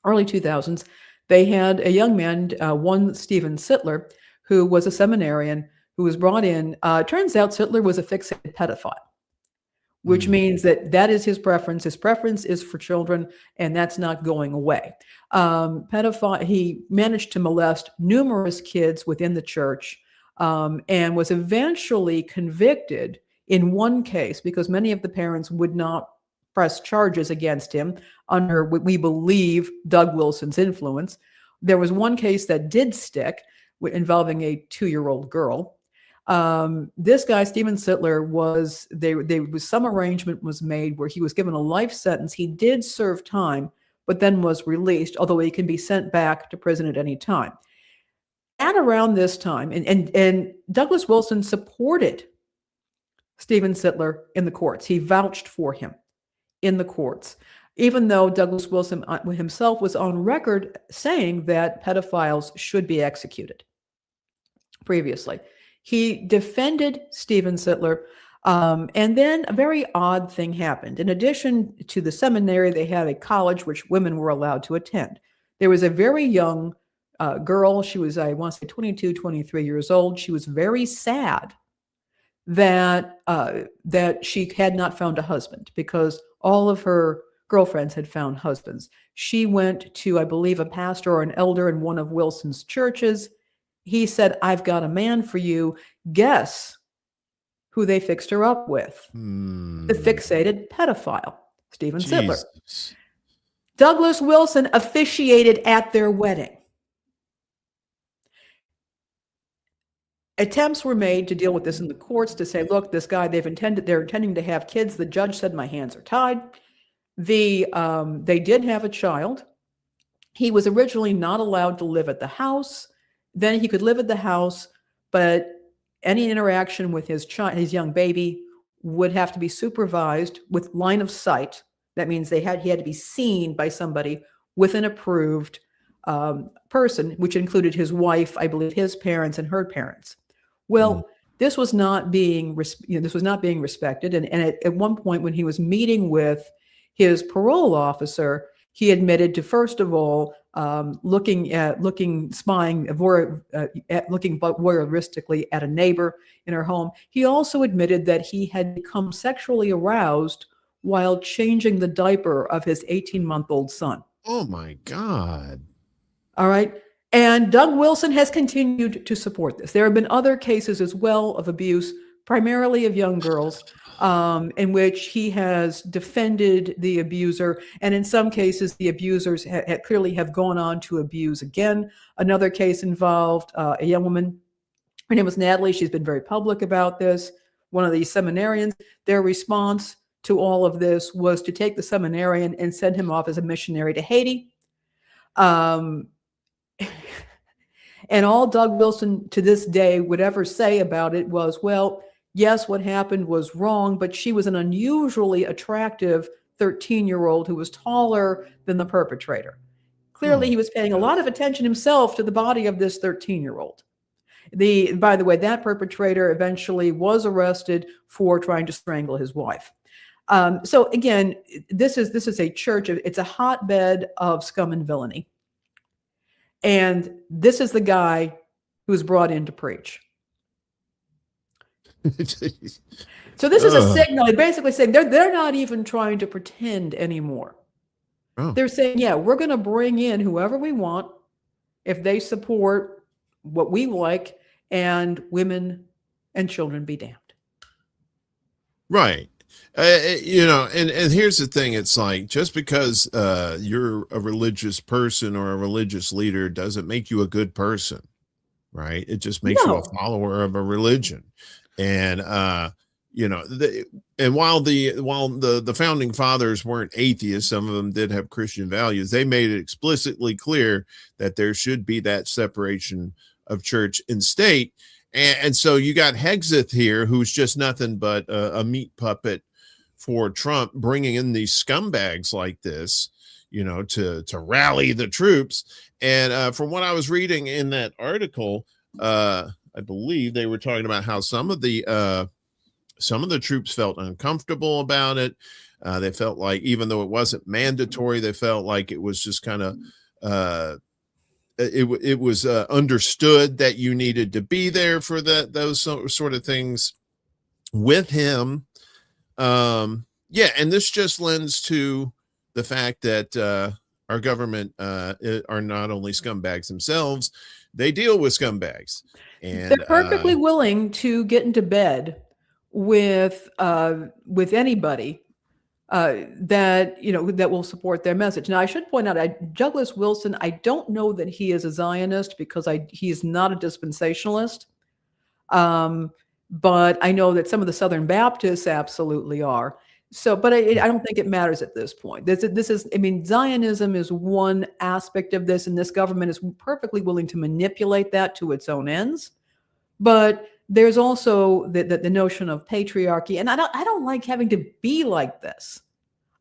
early 2000s, they had a young man, one Stephen Sittler, who was a seminarian, who was brought in. Turns out Sittler was a fixated pedophile, which means that is his preference. His preference is for children, and that's not going away. He managed to molest numerous kids within the church, and was eventually convicted in one case because many of the parents would not press charges against him under what we believe Doug Wilson's influence. There was one case that did stick involving a 2-year-old girl. This guy, Stephen Sittler, some arrangement was made where he was given a life sentence. He did serve time, but then was released, although he can be sent back to prison at any time. at around this time, and Douglas Wilson supported Stephen Sittler in the courts. He vouched for him in the courts, even though Douglas Wilson himself was on record saying that pedophiles should be executed previously. He defended Stephen Sittler, and then a very odd thing happened. In addition to the seminary, they had a college which women were allowed to attend. There was a very young girl. She was, I want to say, 22, 23 years old. She was very sad that she had not found a husband because all of her girlfriends had found husbands. She went to, I believe, a pastor or an elder in one of Wilson's churches. He said, "I've got a man for you." Guess who they fixed her up with? The fixated pedophile, Stephen Sittler. Douglas Wilson officiated at their wedding. Attempts were made to deal with this in the courts to say, look, this guy, they're intending to have kids. The judge said, my hands are tied. They did have a child. He was originally not allowed to live at the house. Then he could live at the house, but any interaction with his young baby would have to be supervised with line of sight. That means he had to be seen by somebody with an approved person, which included his wife, I believe, his parents, and her parents. Well, this was not being respected. And at one point, when he was meeting with his parole officer, he admitted to, first of all, looking voyeuristically at a neighbor in her home. He also admitted that he had become sexually aroused while changing the diaper of his 18-month-old son. Oh my God. All right. And Doug Wilson has continued to support this. There have been other cases as well of abuse, primarily of young girls, in which he has defended the abuser. And in some cases, the abusers clearly have gone on to abuse again. Another case involved a young woman. Her name was Natalie. She's been very public about this. One of the seminarians, their response to all of this was to take the seminarian and send him off as a missionary to Haiti. And all Doug Wilson to this day would ever say about it was, well, yes, what happened was wrong, but she was an unusually attractive 13-year-old who was taller than the perpetrator. Clearly, he was paying a lot of attention himself to the body of this 13-year-old. By the way, that perpetrator eventually was arrested for trying to strangle his wife. So again, this is a church. It's a hotbed of scum and villainy. And this is the guy who's brought in to preach. So this is a signal. They're basically saying they're not even trying to pretend anymore. They're saying, yeah, we're going to bring in whoever we want if they support what we like, and women and children be damned. Right. And here's the thing. It's like, just because you're a religious person or a religious leader doesn't make you a good person, right? It just makes you a follower of a religion. And, while the founding fathers weren't atheists, some of them did have Christian values. They made it explicitly clear that there should be that separation of church and state. And so you got Hegseth here, who's just nothing but a meat puppet for Trump, bringing in these scumbags like this, to rally the troops. And from what I was reading in that article, I believe they were talking about how some of the troops felt uncomfortable about it. They felt like, even though it wasn't mandatory, they felt like it was just kind of it was understood that you needed to be there for those sort of things with him. And this just lends to the fact that our government are not only scumbags themselves, they deal with scumbags. And they're perfectly willing to get into bed with anybody that will support their message. Now, I should point out, Douglas Wilson, I don't know that he is a Zionist, because he's not a dispensationalist. But I know that some of the Southern Baptists absolutely are. So, but I don't think it matters at this point. This is, I mean, Zionism is one aspect of this, and this government is perfectly willing to manipulate that to its own ends. But there's also the notion of patriarchy, and I don't like having to be like this.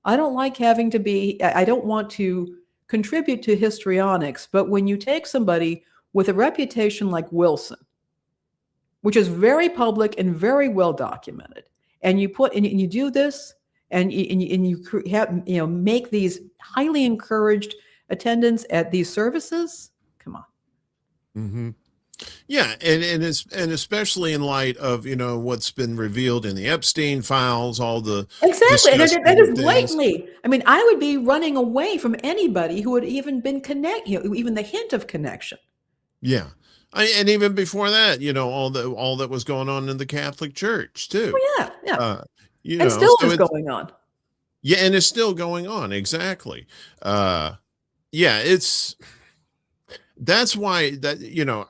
I don't like having to be. I don't want to contribute to histrionics, but when you take somebody with a reputation like Wilson, which is very public and very well documented, and you put and you do this, and you have, you know, make these highly encouraged attendance at these services. Come on. Mm-hmm. Yeah, and especially in light of, you know, what's been revealed in the Epstein files, all the Exactly, and that is things. blatantly. I mean, I would be running away from anybody who had even been even the hint of connection. Yeah, and even before that, you know, all that was going on in the Catholic Church too. Oh, yeah. You And know, still so is going on. Yeah, and it's still going on. Exactly. Yeah, that's why that, you know,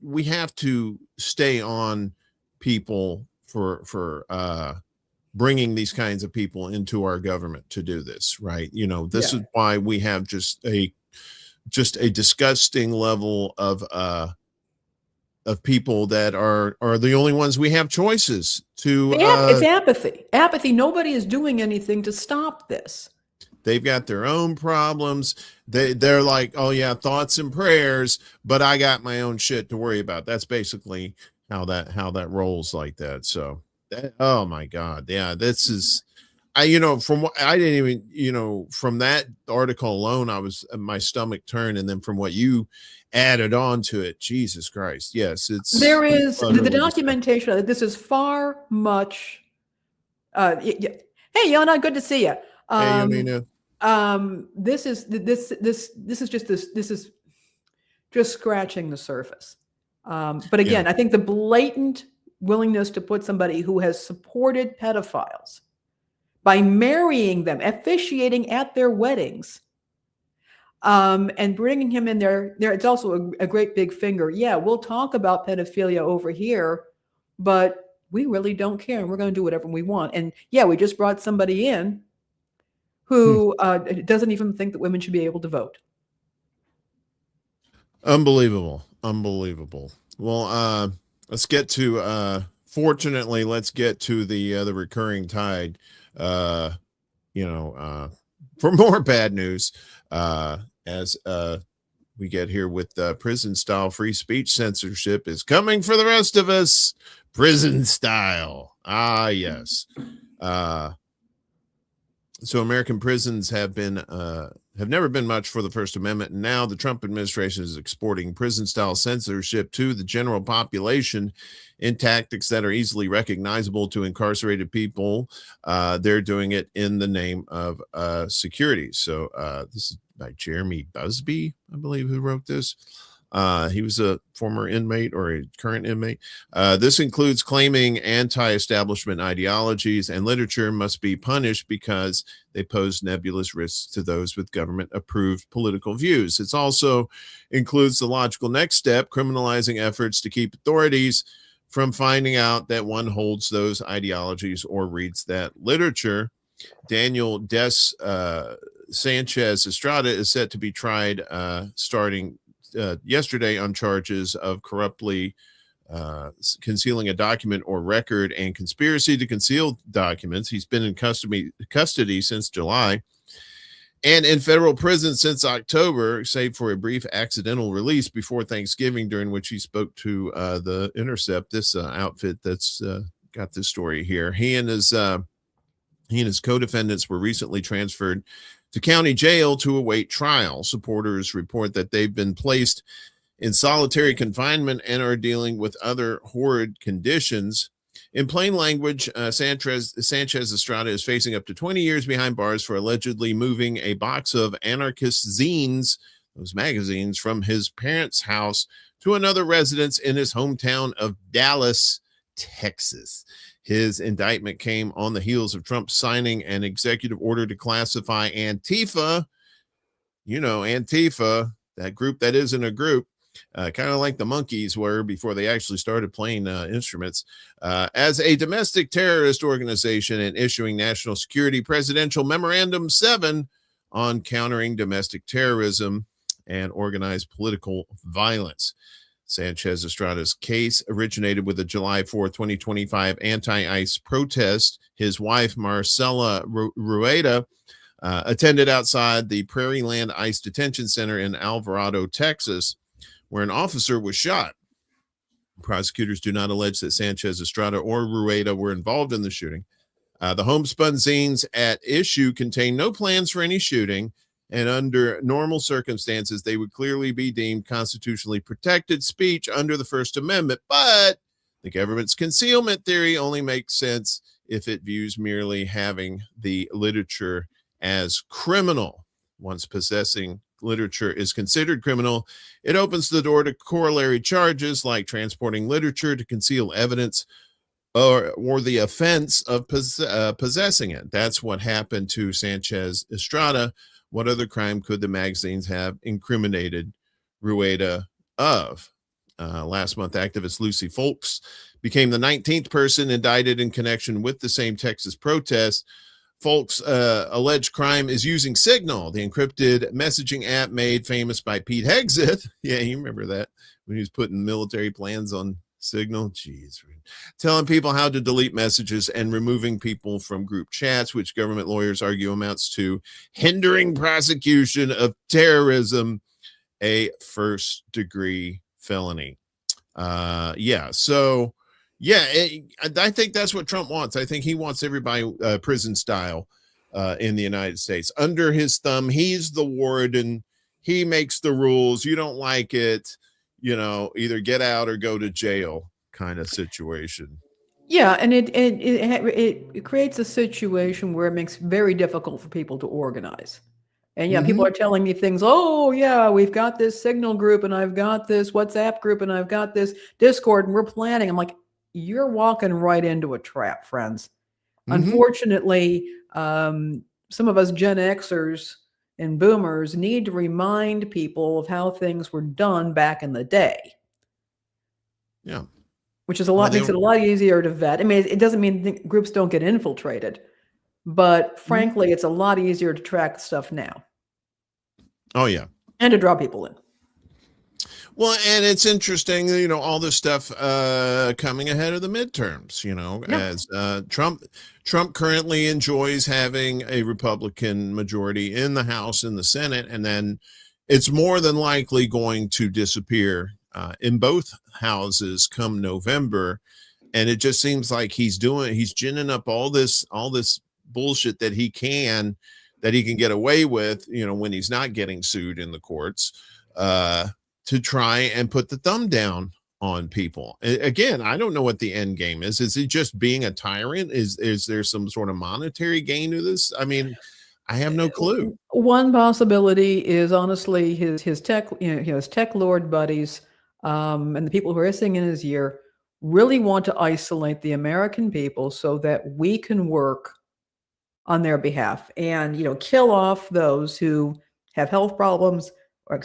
we have to stay on people for bringing these kinds of people into our government to do this, right? You know, this is why we have just a disgusting level of people that are the only ones we have choices to. It's apathy. Nobody is doing anything to stop this. They've got their own problems. They're like, oh yeah, thoughts and prayers, but I got my own shit to worry about. That's basically how that rolls like that. So oh my God. Yeah, this is, you know, from what I didn't even, you know, from that article alone, my stomach turned. And then from what you added on to it, Jesus Christ. Yes, there is the documentation. This is far much. Hey, Yana, good to see you. Hey, Yonina. This is just scratching the surface. But again, I think the blatant willingness to put somebody who has supported pedophiles by marrying them, officiating at their weddings, and bringing him in there. It's also a great big finger. Yeah, we'll talk about pedophilia over here, but we really don't care. We're going to do whatever we want. And yeah, we just brought somebody in who doesn't even think that women should be able to vote. Unbelievable. Well, let's get to fortunately, let's get to the recurring tide. You know, for more bad news, as we get here with prison style free speech censorship is coming for the rest of us. Prison style. Ah, yes. So American prisons have never been much for the First Amendment. And now the Trump administration is exporting prison style censorship to the general population in tactics that are easily recognizable to incarcerated people. They're doing it in the name of security. So this is by Jeremy Busby, I believe, who wrote this. He was a former inmate or a current inmate. This includes claiming anti-establishment ideologies and literature must be punished because they pose nebulous risks to those with government-approved political views. It also includes the logical next step, criminalizing efforts to keep authorities from finding out that one holds those ideologies or reads that literature. Daniel Sanchez Estrada is set to be tried starting yesterday on charges of corruptly concealing a document or record and conspiracy to conceal documents. He's been in custody since July and in federal prison since October, save for a brief accidental release before Thanksgiving, during which he spoke to The Intercept, this outfit that's got this story here. He and his co-defendants were recently transferred to county jail to await trial. Supporters report that they've been placed in solitary confinement and are dealing with other horrid conditions. In plain language, Sanchez Estrada is facing up to 20 years behind bars for allegedly moving a box of anarchist zines, those magazines, from his parents' house to another residence in his hometown of Dallas, Texas. His indictment came on the heels of Trump signing an executive order to classify Antifa, you know, Antifa, that group that isn't a group, kind of like the monkeys were before they actually started playing instruments, as a domestic terrorist organization and issuing National Security Presidential Memorandum 7 on countering domestic terrorism and organized political violence. Sanchez Estrada's case originated with a July 4, 2025 anti-ICE protest. His wife, Marcela Rueda, attended outside the Prairie Land ICE Detention Center in Alvarado, Texas, where an officer was shot. Prosecutors do not allege that Sanchez Estrada or Rueda were involved in the shooting. The homespun zines at issue contain no plans for any shooting, and under normal circumstances, they would clearly be deemed constitutionally protected speech under the First Amendment. But the government's concealment theory only makes sense if it views merely having the literature as criminal. Once possessing literature is considered criminal, it opens the door to corollary charges like transporting literature to conceal evidence or the offense of possessing it. That's what happened to Sanchez Estrada. What other crime could the magazines have incriminated Rueda of? Last month, activist Lucy Folks became the 19th person indicted in connection with the same Texas protest. Folks' alleged crime is using Signal, the encrypted messaging app made famous by Pete Hegseth. Yeah, you remember that when he was putting military plans on Signal. Jeez, telling people how to delete messages and removing people from group chats, which government lawyers argue amounts to hindering prosecution of terrorism, a first-degree felony. So I think that's what Trump wants. I think he wants everybody prison style in the United States. Under his thumb, he's the warden. He makes the rules. You don't like it, either get out or go to jail kind of situation. Yeah, and it creates a situation where it makes it very difficult for people to organize. And people are telling me things. Oh, yeah, we've got this Signal group, and I've got this WhatsApp group, and I've got this Discord, and we're planning. I'm like, you're walking right into a trap, friends. Unfortunately, some of us Gen Xers and boomers need to remind people of how things were done back in the day. Yeah. Which is makes it a lot easier to vet. I mean, it doesn't mean groups don't get infiltrated, but frankly, it's a lot easier to track stuff now. Oh, yeah. And to draw people in. Well, and it's interesting, all this stuff coming ahead of the midterms, as Trump currently enjoys having a Republican majority in the House and the Senate, and then it's more than likely going to disappear in both houses come November. And it just seems like he's ginning up all this bullshit that he can get away with, when he's not getting sued in the courts, to try and put the thumb down on people. Again, I don't know what the end game is. Is he just being a tyrant? Is there some sort of monetary gain to this? I mean, I have no clue. One possibility is honestly his tech, his tech lord buddies, and the people who are singing in his ear really want to isolate the American people so that we can work on their behalf and, kill off those who have health problems, or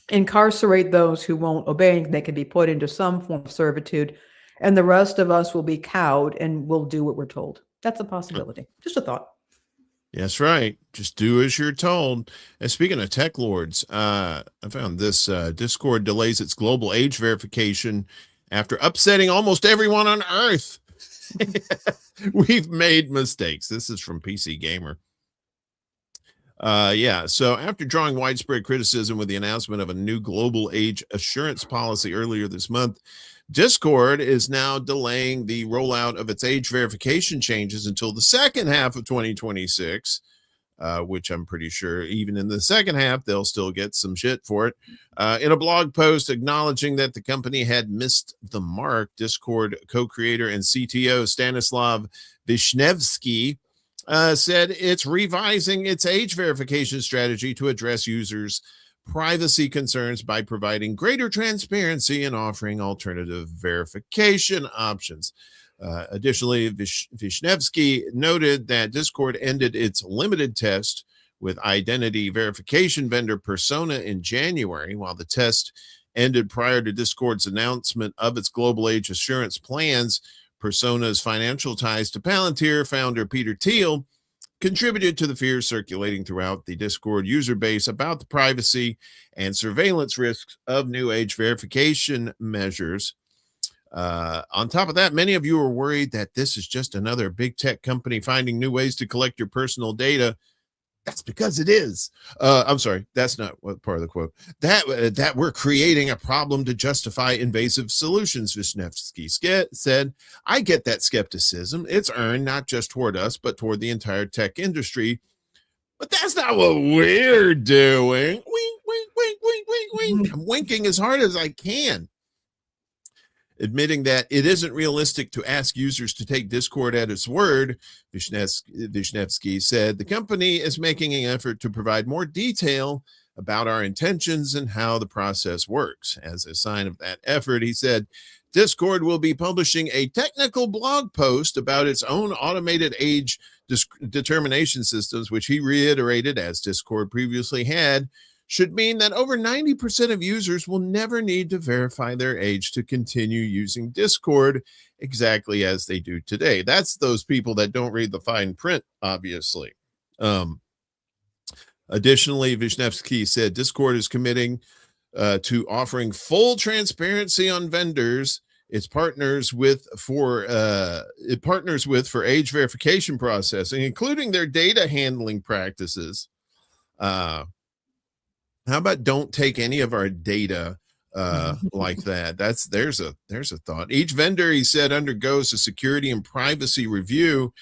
incarcerate those who won't obey. They can be put into some form of servitude, and the rest of us will be cowed and will do what we're told. That's a possibility. Just a thought. That's right. Just do as you're told. And speaking of tech lords, I found this Discord delays its global age verification after upsetting almost everyone on Earth. We've made mistakes. This is from PC Gamer. So after drawing widespread criticism with the announcement of a new global age assurance policy earlier this month, Discord is now delaying the rollout of its age verification changes until the second half of 2026, which I'm pretty sure even in the second half, they'll still get some shit for it. In a blog post acknowledging that the company had missed the mark, Discord co-creator and CTO Stanislav Vishnevsky said it's revising its age verification strategy to address users' privacy concerns by providing greater transparency and offering alternative verification options. Additionally, Vishnevsky noted that Discord ended its limited test with identity verification vendor Persona in January, while the test ended prior to Discord's announcement of its global age assurance plans. Persona's financial ties to Palantir founder Peter Thiel contributed to the fears circulating throughout the Discord user base about the privacy and surveillance risks of new age verification measures. On top of that, many of you are worried that this is just another big tech company finding new ways to collect your personal data. That's because it is. I'm sorry, that's not what part of the quote. That we're creating a problem to justify invasive solutions, Wisniewski said. I get that skepticism. It's earned not just toward us, but toward the entire tech industry. But that's not what we're doing. Wink, wink, wink, wink, wink, wink. I'm winking as hard as I can. Admitting that it isn't realistic to ask users to take Discord at its word, Wisniewski said the company is making an effort to provide more detail about our intentions and how the process works. As a sign of that effort, he said, Discord will be publishing a technical blog post about its own automated age determination systems, which he reiterated, as Discord previously had, should mean that over 90% of users will never need to verify their age to continue using Discord exactly as they do today. That's those people that don't read the fine print, obviously. Additionally, Wisniewski said Discord is committing to offering full transparency on vendors it partners with for age verification processing, including their data handling practices. How about don't take any of our data like that? There's a thought. Each vendor, he said, undergoes a security and privacy review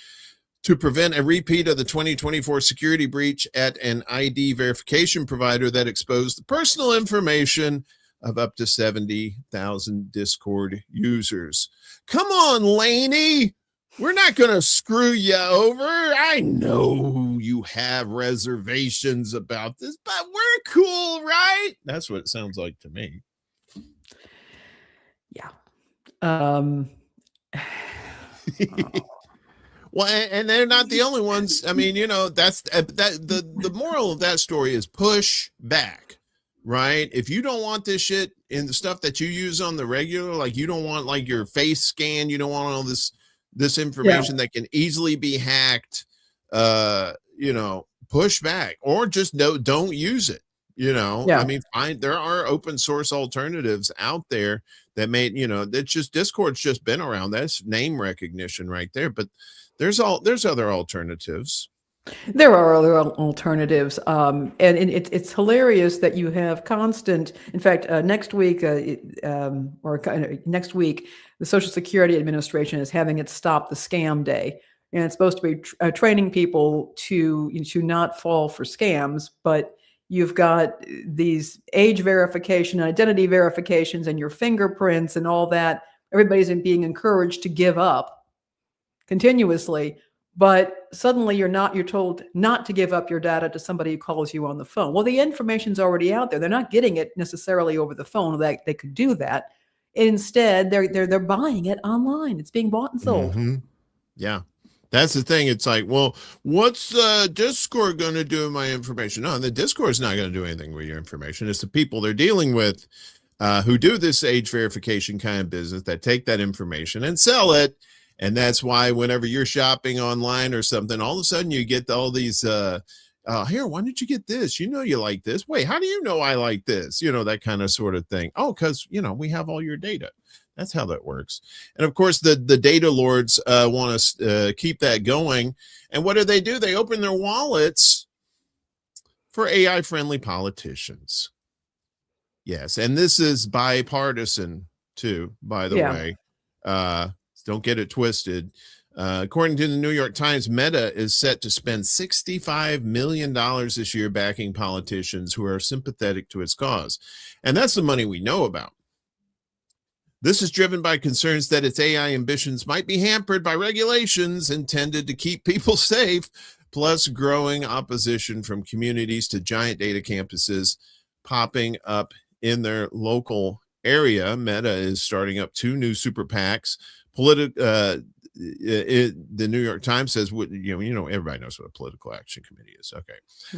to prevent a repeat of the 2024 security breach at an ID verification provider that exposed the personal information of up to 70,000 Discord users. Come on, Laney. We're not going to screw you over. I know you have reservations about this, but we're cool, right? That's what it sounds like to me. Yeah. Well, and they're not the only ones. I mean, that's the moral of that story is push back, right? If you don't want this shit in the stuff that you use on the regular, like you don't want like your face scan, you don't want all this information that can easily be hacked, push back or just don't use it. I mean, there are open source alternatives out there that that's just Discord's just been around. That's name recognition right there. But there's other alternatives. There are other alternatives, and it's hilarious that you have constant. In fact, next week, next week, the Social Security Administration is having its Stop the Scam Day, and it's supposed to be training people to not fall for scams. But you've got these age verification, identity verifications, and your fingerprints and all that. Everybody's being encouraged to give up continuously. But suddenly you're told not to give up your data to somebody who calls you on the phone. Well, the information's already out there. They're not getting it necessarily over the phone. They could do that. Instead, they're buying it online. It's being bought and sold. Mm-hmm. Yeah. That's the thing. It's like, well, what's Discord going to do with my information? No, the Discord's not going to do anything with your information. It's the people they're dealing with who do this age verification kind of business that take that information and sell it. And that's why whenever you're shopping online or something, all of a sudden you get all these, here, why did you get this? You like this. Wait, how do you know I like this? That kind of sort of thing. Oh, because, we have all your data. That's how that works. And of course, the data lords want us to keep that going. And what do? They open their wallets for AI-friendly politicians. Yes. And this is bipartisan too, by the way. Don't get it twisted. According to the New York Times, Meta is set to spend $65 million this year backing politicians who are sympathetic to its cause. And that's the money we know about. This is driven by concerns that its AI ambitions might be hampered by regulations intended to keep people safe, plus growing opposition from communities to giant data campuses popping up in their local area. Meta is starting up 2 new super PACs, the New York Times says, everybody knows what a political action committee is. Okay.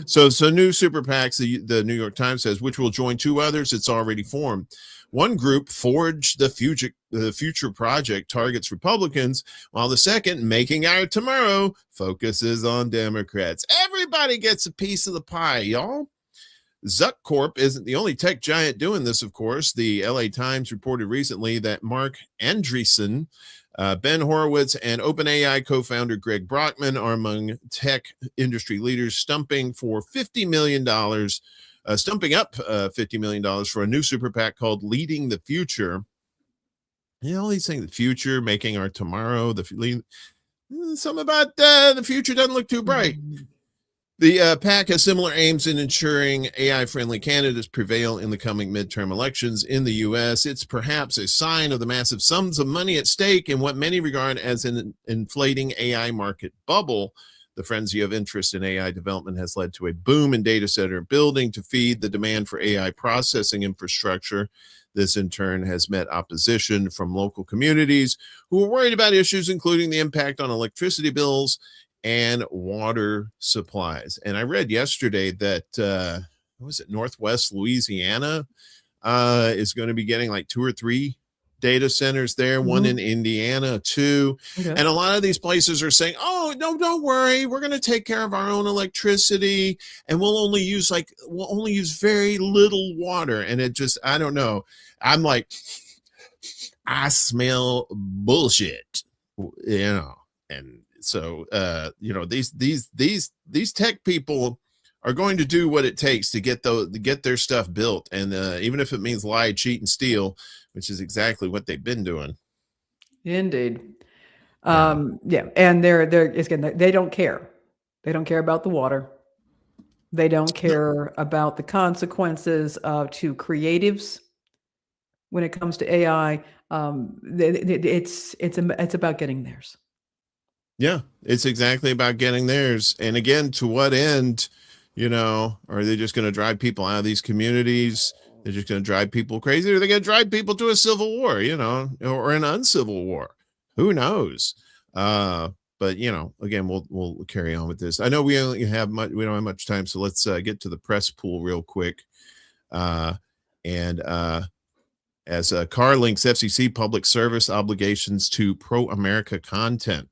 So new super PACs, the New York Times says, which will join two others it's already formed. One group, Forge the Future Project, targets Republicans, while the second, Making Our Tomorrow, focuses on Democrats. Everybody gets a piece of the pie, y'all. Zuck Corp isn't the only tech giant doing this, of course. The LA Times reported recently that Mark Andreessen, Ben Horowitz, and OpenAI co-founder Greg Brockman are among tech industry leaders stumping up $50 million for a new super PAC called Leading the Future. All these things, the future, making our tomorrow, something about the future doesn't look too bright. The PAC has similar aims in ensuring AI-friendly candidates prevail in the coming midterm elections in the U.S. It's perhaps a sign of the massive sums of money at stake in what many regard as an inflating AI market bubble. The frenzy of interest in AI development has led to a boom in data center building to feed the demand for AI processing infrastructure. This, in turn, has met opposition from local communities who are worried about issues including the impact on electricity bills and water supplies. And I read yesterday that Northwest Louisiana is going to be getting like 2 or 3 data centers there, one in Indiana too. Okay. And a lot of these places are saying, oh, no, don't worry, we're going to take care of our own electricity and we'll only use very little water. And it just, I don't know. I'm like, I smell bullshit, and so, these tech people are going to do what it takes to get their stuff built. And even if it means lie, cheat, and steal, which is exactly what they've been doing. Indeed. And they don't care. They don't care about the water. They don't care about the consequences to creatives when it comes to AI. It's about getting theirs. Yeah, it's exactly about getting theirs. And again, to what end, are they just going to drive people out of these communities? They're just going to drive people crazy, or are they going to drive people to a civil war, or an uncivil war? Who knows? But again, we'll carry on with this. I know we don't have much time, so let's get to the press pool real quick. As Carr links FCC public service obligations to pro-America content.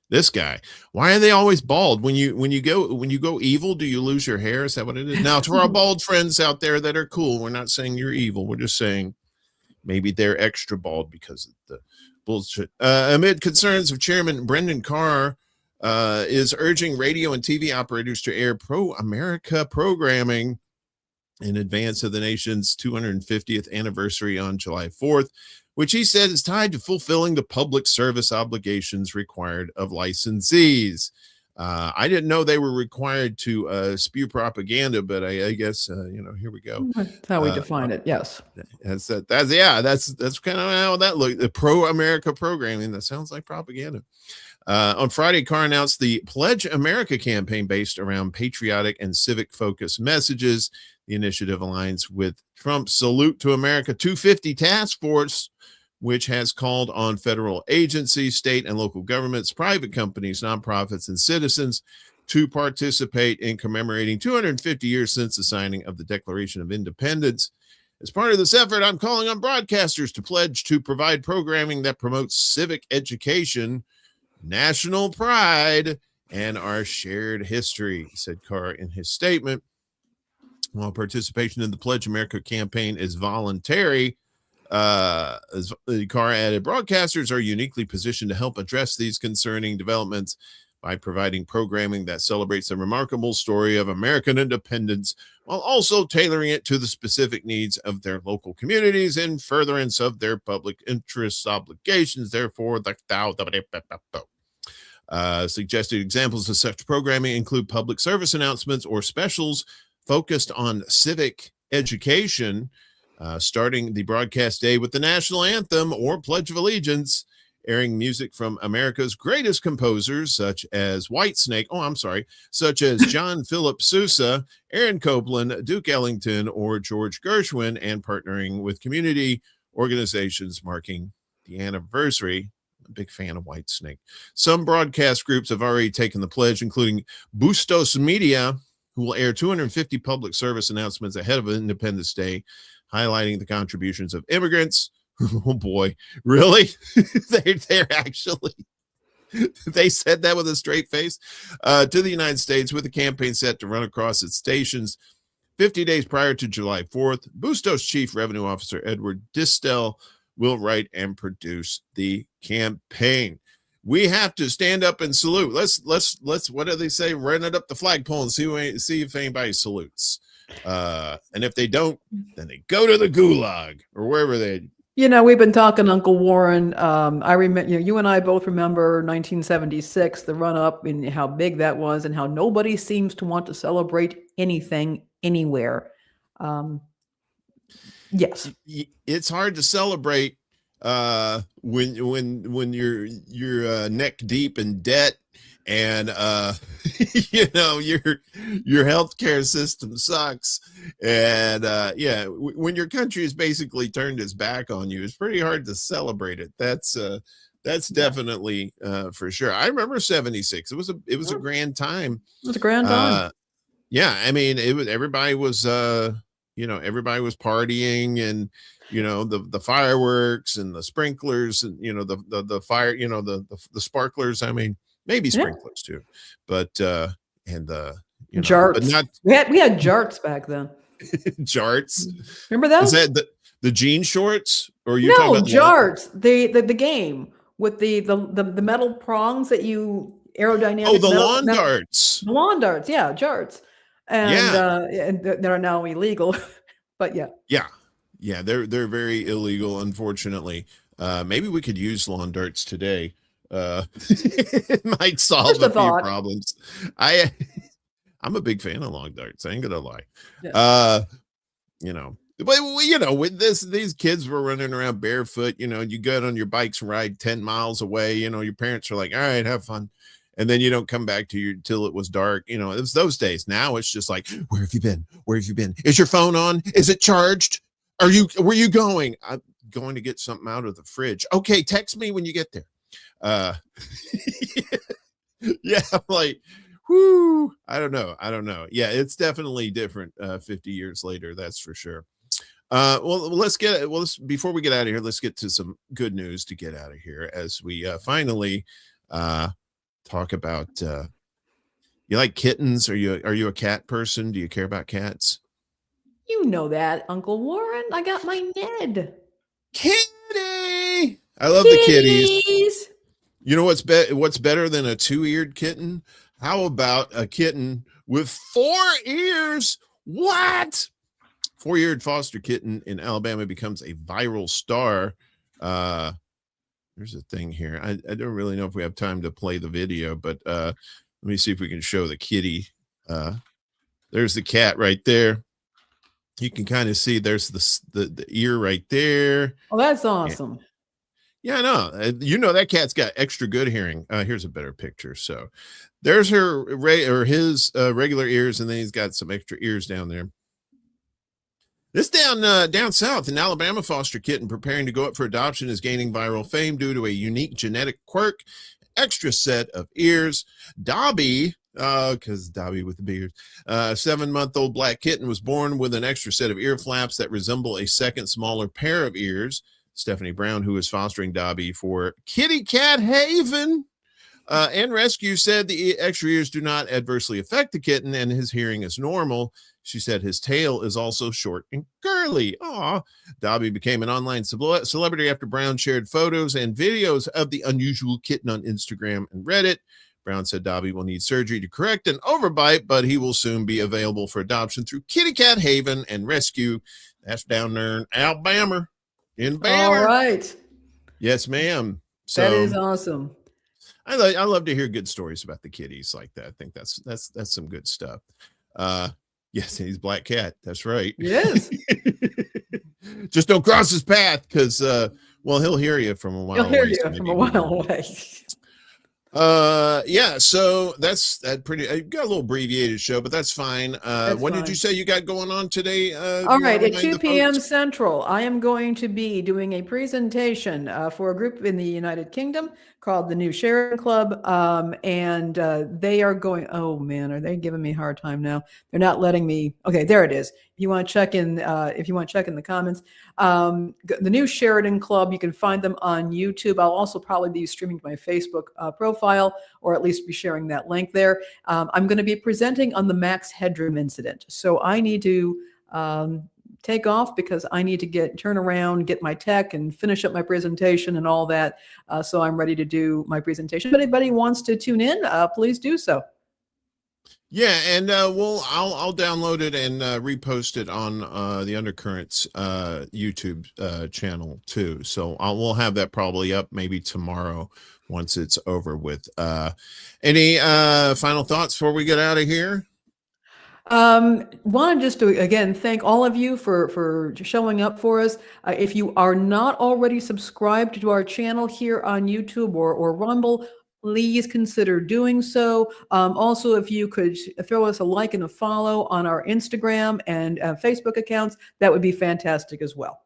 This guy, why are they always bald? When you go evil, do you lose your hair? Is that what it is? Now, to our bald friends out there that are cool, we're not saying you're evil. We're just saying maybe they're extra bald because of the bullshit. Amid concerns of Chairman Brendan Carr, is urging radio and TV operators to air pro-America programming in advance of the nation's 250th anniversary on July 4th, which he said is tied to fulfilling the public service obligations required of licensees. I didn't know they were required to spew propaganda, but I guess, here we go. That's how we define it. Yes. That's kind of how that looks. The pro-America programming, that sounds like propaganda. On Friday, Carr announced the Pledge America campaign based around patriotic and civic-focused messages. The initiative aligns with Trump's Salute to America 250 task force, which has called on federal agencies, state and local governments, private companies, nonprofits, and citizens to participate in commemorating 250 years since the signing of the Declaration of Independence. As part of this effort, I'm calling on broadcasters to pledge to provide programming that promotes civic education, national pride, and our shared history, said Carr in his statement. While participation in the Pledge America campaign is voluntary, as Carr added, broadcasters are uniquely positioned to help address these concerning developments by providing programming that celebrates the remarkable story of American independence while also tailoring it to the specific needs of their local communities in furtherance of their public interest obligations. Therefore, suggested examples of such programming include public service announcements or specials focused on civic education, starting the broadcast day with the national anthem or Pledge of Allegiance, airing music from America's greatest composers, such as such as John Philip Sousa, Aaron Copland, Duke Ellington, or George Gershwin, and partnering with community organizations marking the anniversary. a big fan of Whitesnake. Some broadcast groups have already taken the pledge, including Bustos Media, who will air 250 public service announcements ahead of Independence Day, highlighting the contributions of immigrants. Oh boy, really? They're actually, they said that with a straight face, to the United States, with the campaign set to run across its stations 50 days prior to July 4th. Bustos Chief Revenue Officer Edward Distel will write and produce the campaign. We have to stand up and salute. Let's what do they say? Run it up the flagpole and see if anybody salutes. And if they don't, then they go to the gulag or wherever they. You know, we've been talking, Uncle Warren. I remember, you know, you and I both remember 1976, the run up, and how big that was, and how nobody seems to want to celebrate anything anywhere. Yes, it's hard to celebrate when you're neck deep in debt, and you know, your healthcare system sucks, and yeah, when your country has basically turned its back on you, it's pretty hard to celebrate it. That's definitely for sure. I remember 76. It was a grand time. It was a grand time. Yeah, I mean, everybody was you know, everybody was partying, and you know, the fireworks and the sprinklers, and you know, the fire, you know, the sparklers. I mean, maybe sprinklers too, but and the you know, jarts. but not we had jarts back then. Jarts. Remember those? Is that the jean shorts, or you no talking about jarts? The game with the metal prongs that you aerodynamic. Oh, the lawn darts. The lawn darts, yeah, jarts, and they're now illegal. But yeah, they're very illegal, unfortunately. Maybe we could use lawn darts today. It might solve a few problems. I'm a big fan of lawn darts. I ain't gonna lie. Yeah. You know, but you know, with these kids were running around barefoot. You know, you get on your bikes and ride 10 miles away. You know, your parents are like, "All right, have fun," and then you don't come back till it was dark. You know, it was those days. Now it's just like, "Where have you been? Where have you been? Is your phone on? Is it charged? Where you going? I'm going to get something out of the fridge. Okay, text me when you get there." Yeah, I'm like, whoo, I don't know. Yeah, it's definitely different 50 years later, that's for sure. Well, before we get out of here, let's get to some good news to get out of here as we finally talk about you like kittens? Are you a cat person? Do you care about cats? You know that, Uncle Warren. I got my Ned. Kitty! I love the kitties. You know what's better than a 2-eared kitten? How about a kitten with 4 ears? What? 4-eared foster kitten in Alabama becomes a viral star. There's a thing here. I don't really know if we have time to play the video, but let me see if we can show the kitty. There's the cat right there. You can kind of see there's the ear right there. Oh, that's awesome. Yeah, I know. You know, that cat's got extra good hearing. Here's a better picture. So there's his regular ears, and then he's got some extra ears down there. This down south in Alabama, foster kitten preparing to go up for adoption is gaining viral fame due to a unique genetic quirk, extra set of ears. Dobby, because Dobby with the beard, 7-month-old black kitten was born with an extra set of ear flaps that resemble a second smaller pair of ears. Stephanie Brown, who is fostering Dobby for Kitty Cat Haven and Rescue, said the extra ears do not adversely affect the kitten and his hearing is normal. She said his tail is also short and curly. Aw. Dobby became an online celebrity after Brown shared photos and videos of the unusual kitten on Instagram and Reddit. Brown said Dobby will need surgery to correct an overbite, but he will soon be available for adoption through Kitty Cat Haven and Rescue. That's down there in Alabama. In Bama. All right. Yes, ma'am. So that is awesome. I love to hear good stories about the kitties like that. I think that's some good stuff. Yes, he's Black Cat. That's right. Yes. Just don't cross his path because well, he'll hear you from a while away. He'll hear you from a while away. Yeah, so that's that pretty I got a little abbreviated show, but that's fine. That's What did you fine. say you got going on today? All You want right, to at remind 2 the folks? p.m. Central, I am going to be doing a presentation for a group in the United Kingdom called the New Sheridan Club. And they are going, oh man, are they giving me a hard time now? They're not letting me. Okay, there it is. If you want to check in, the comments, the New Sheridan Club, you can find them on YouTube. I'll also probably be streaming to my Facebook profile, or at least be sharing that link there. I'm going to be presenting on the Max Headroom incident. So I need to take off because I need to turn around, get my tech, and finish up my presentation and all that. So I'm ready to do my presentation. If anybody wants to tune in, please do so. Yeah, and I'll download it and repost it on the Undercurrent's YouTube channel too. So we'll have that probably up maybe tomorrow once it's over with. Any final thoughts before we get out of here? Want just to again thank all of you for showing up for us. If you are not already subscribed to our channel here on YouTube or Rumble, please consider doing so. Also, if you could throw us a like and a follow on our Instagram and Facebook accounts, that would be fantastic as well.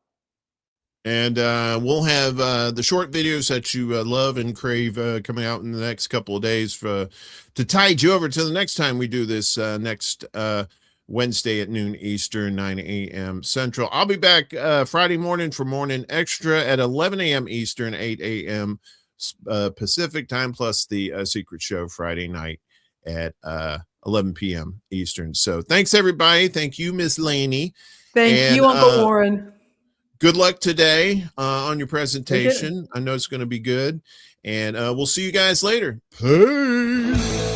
And we'll have the short videos that you love and crave coming out in the next couple of days to tide you over to the next time we do this next Wednesday at noon Eastern, 9 a.m. Central. I'll be back Friday morning for Morning Extra at 11 a.m. Eastern, 8 a.m. Pacific time, plus the Secret Show Friday night at 11 p.m. Eastern. So thanks, everybody. Thank you, Miss Laney. Thank you, Uncle Warren. Good luck today on your presentation. I know it's going to be good. And we'll see you guys later. Peace.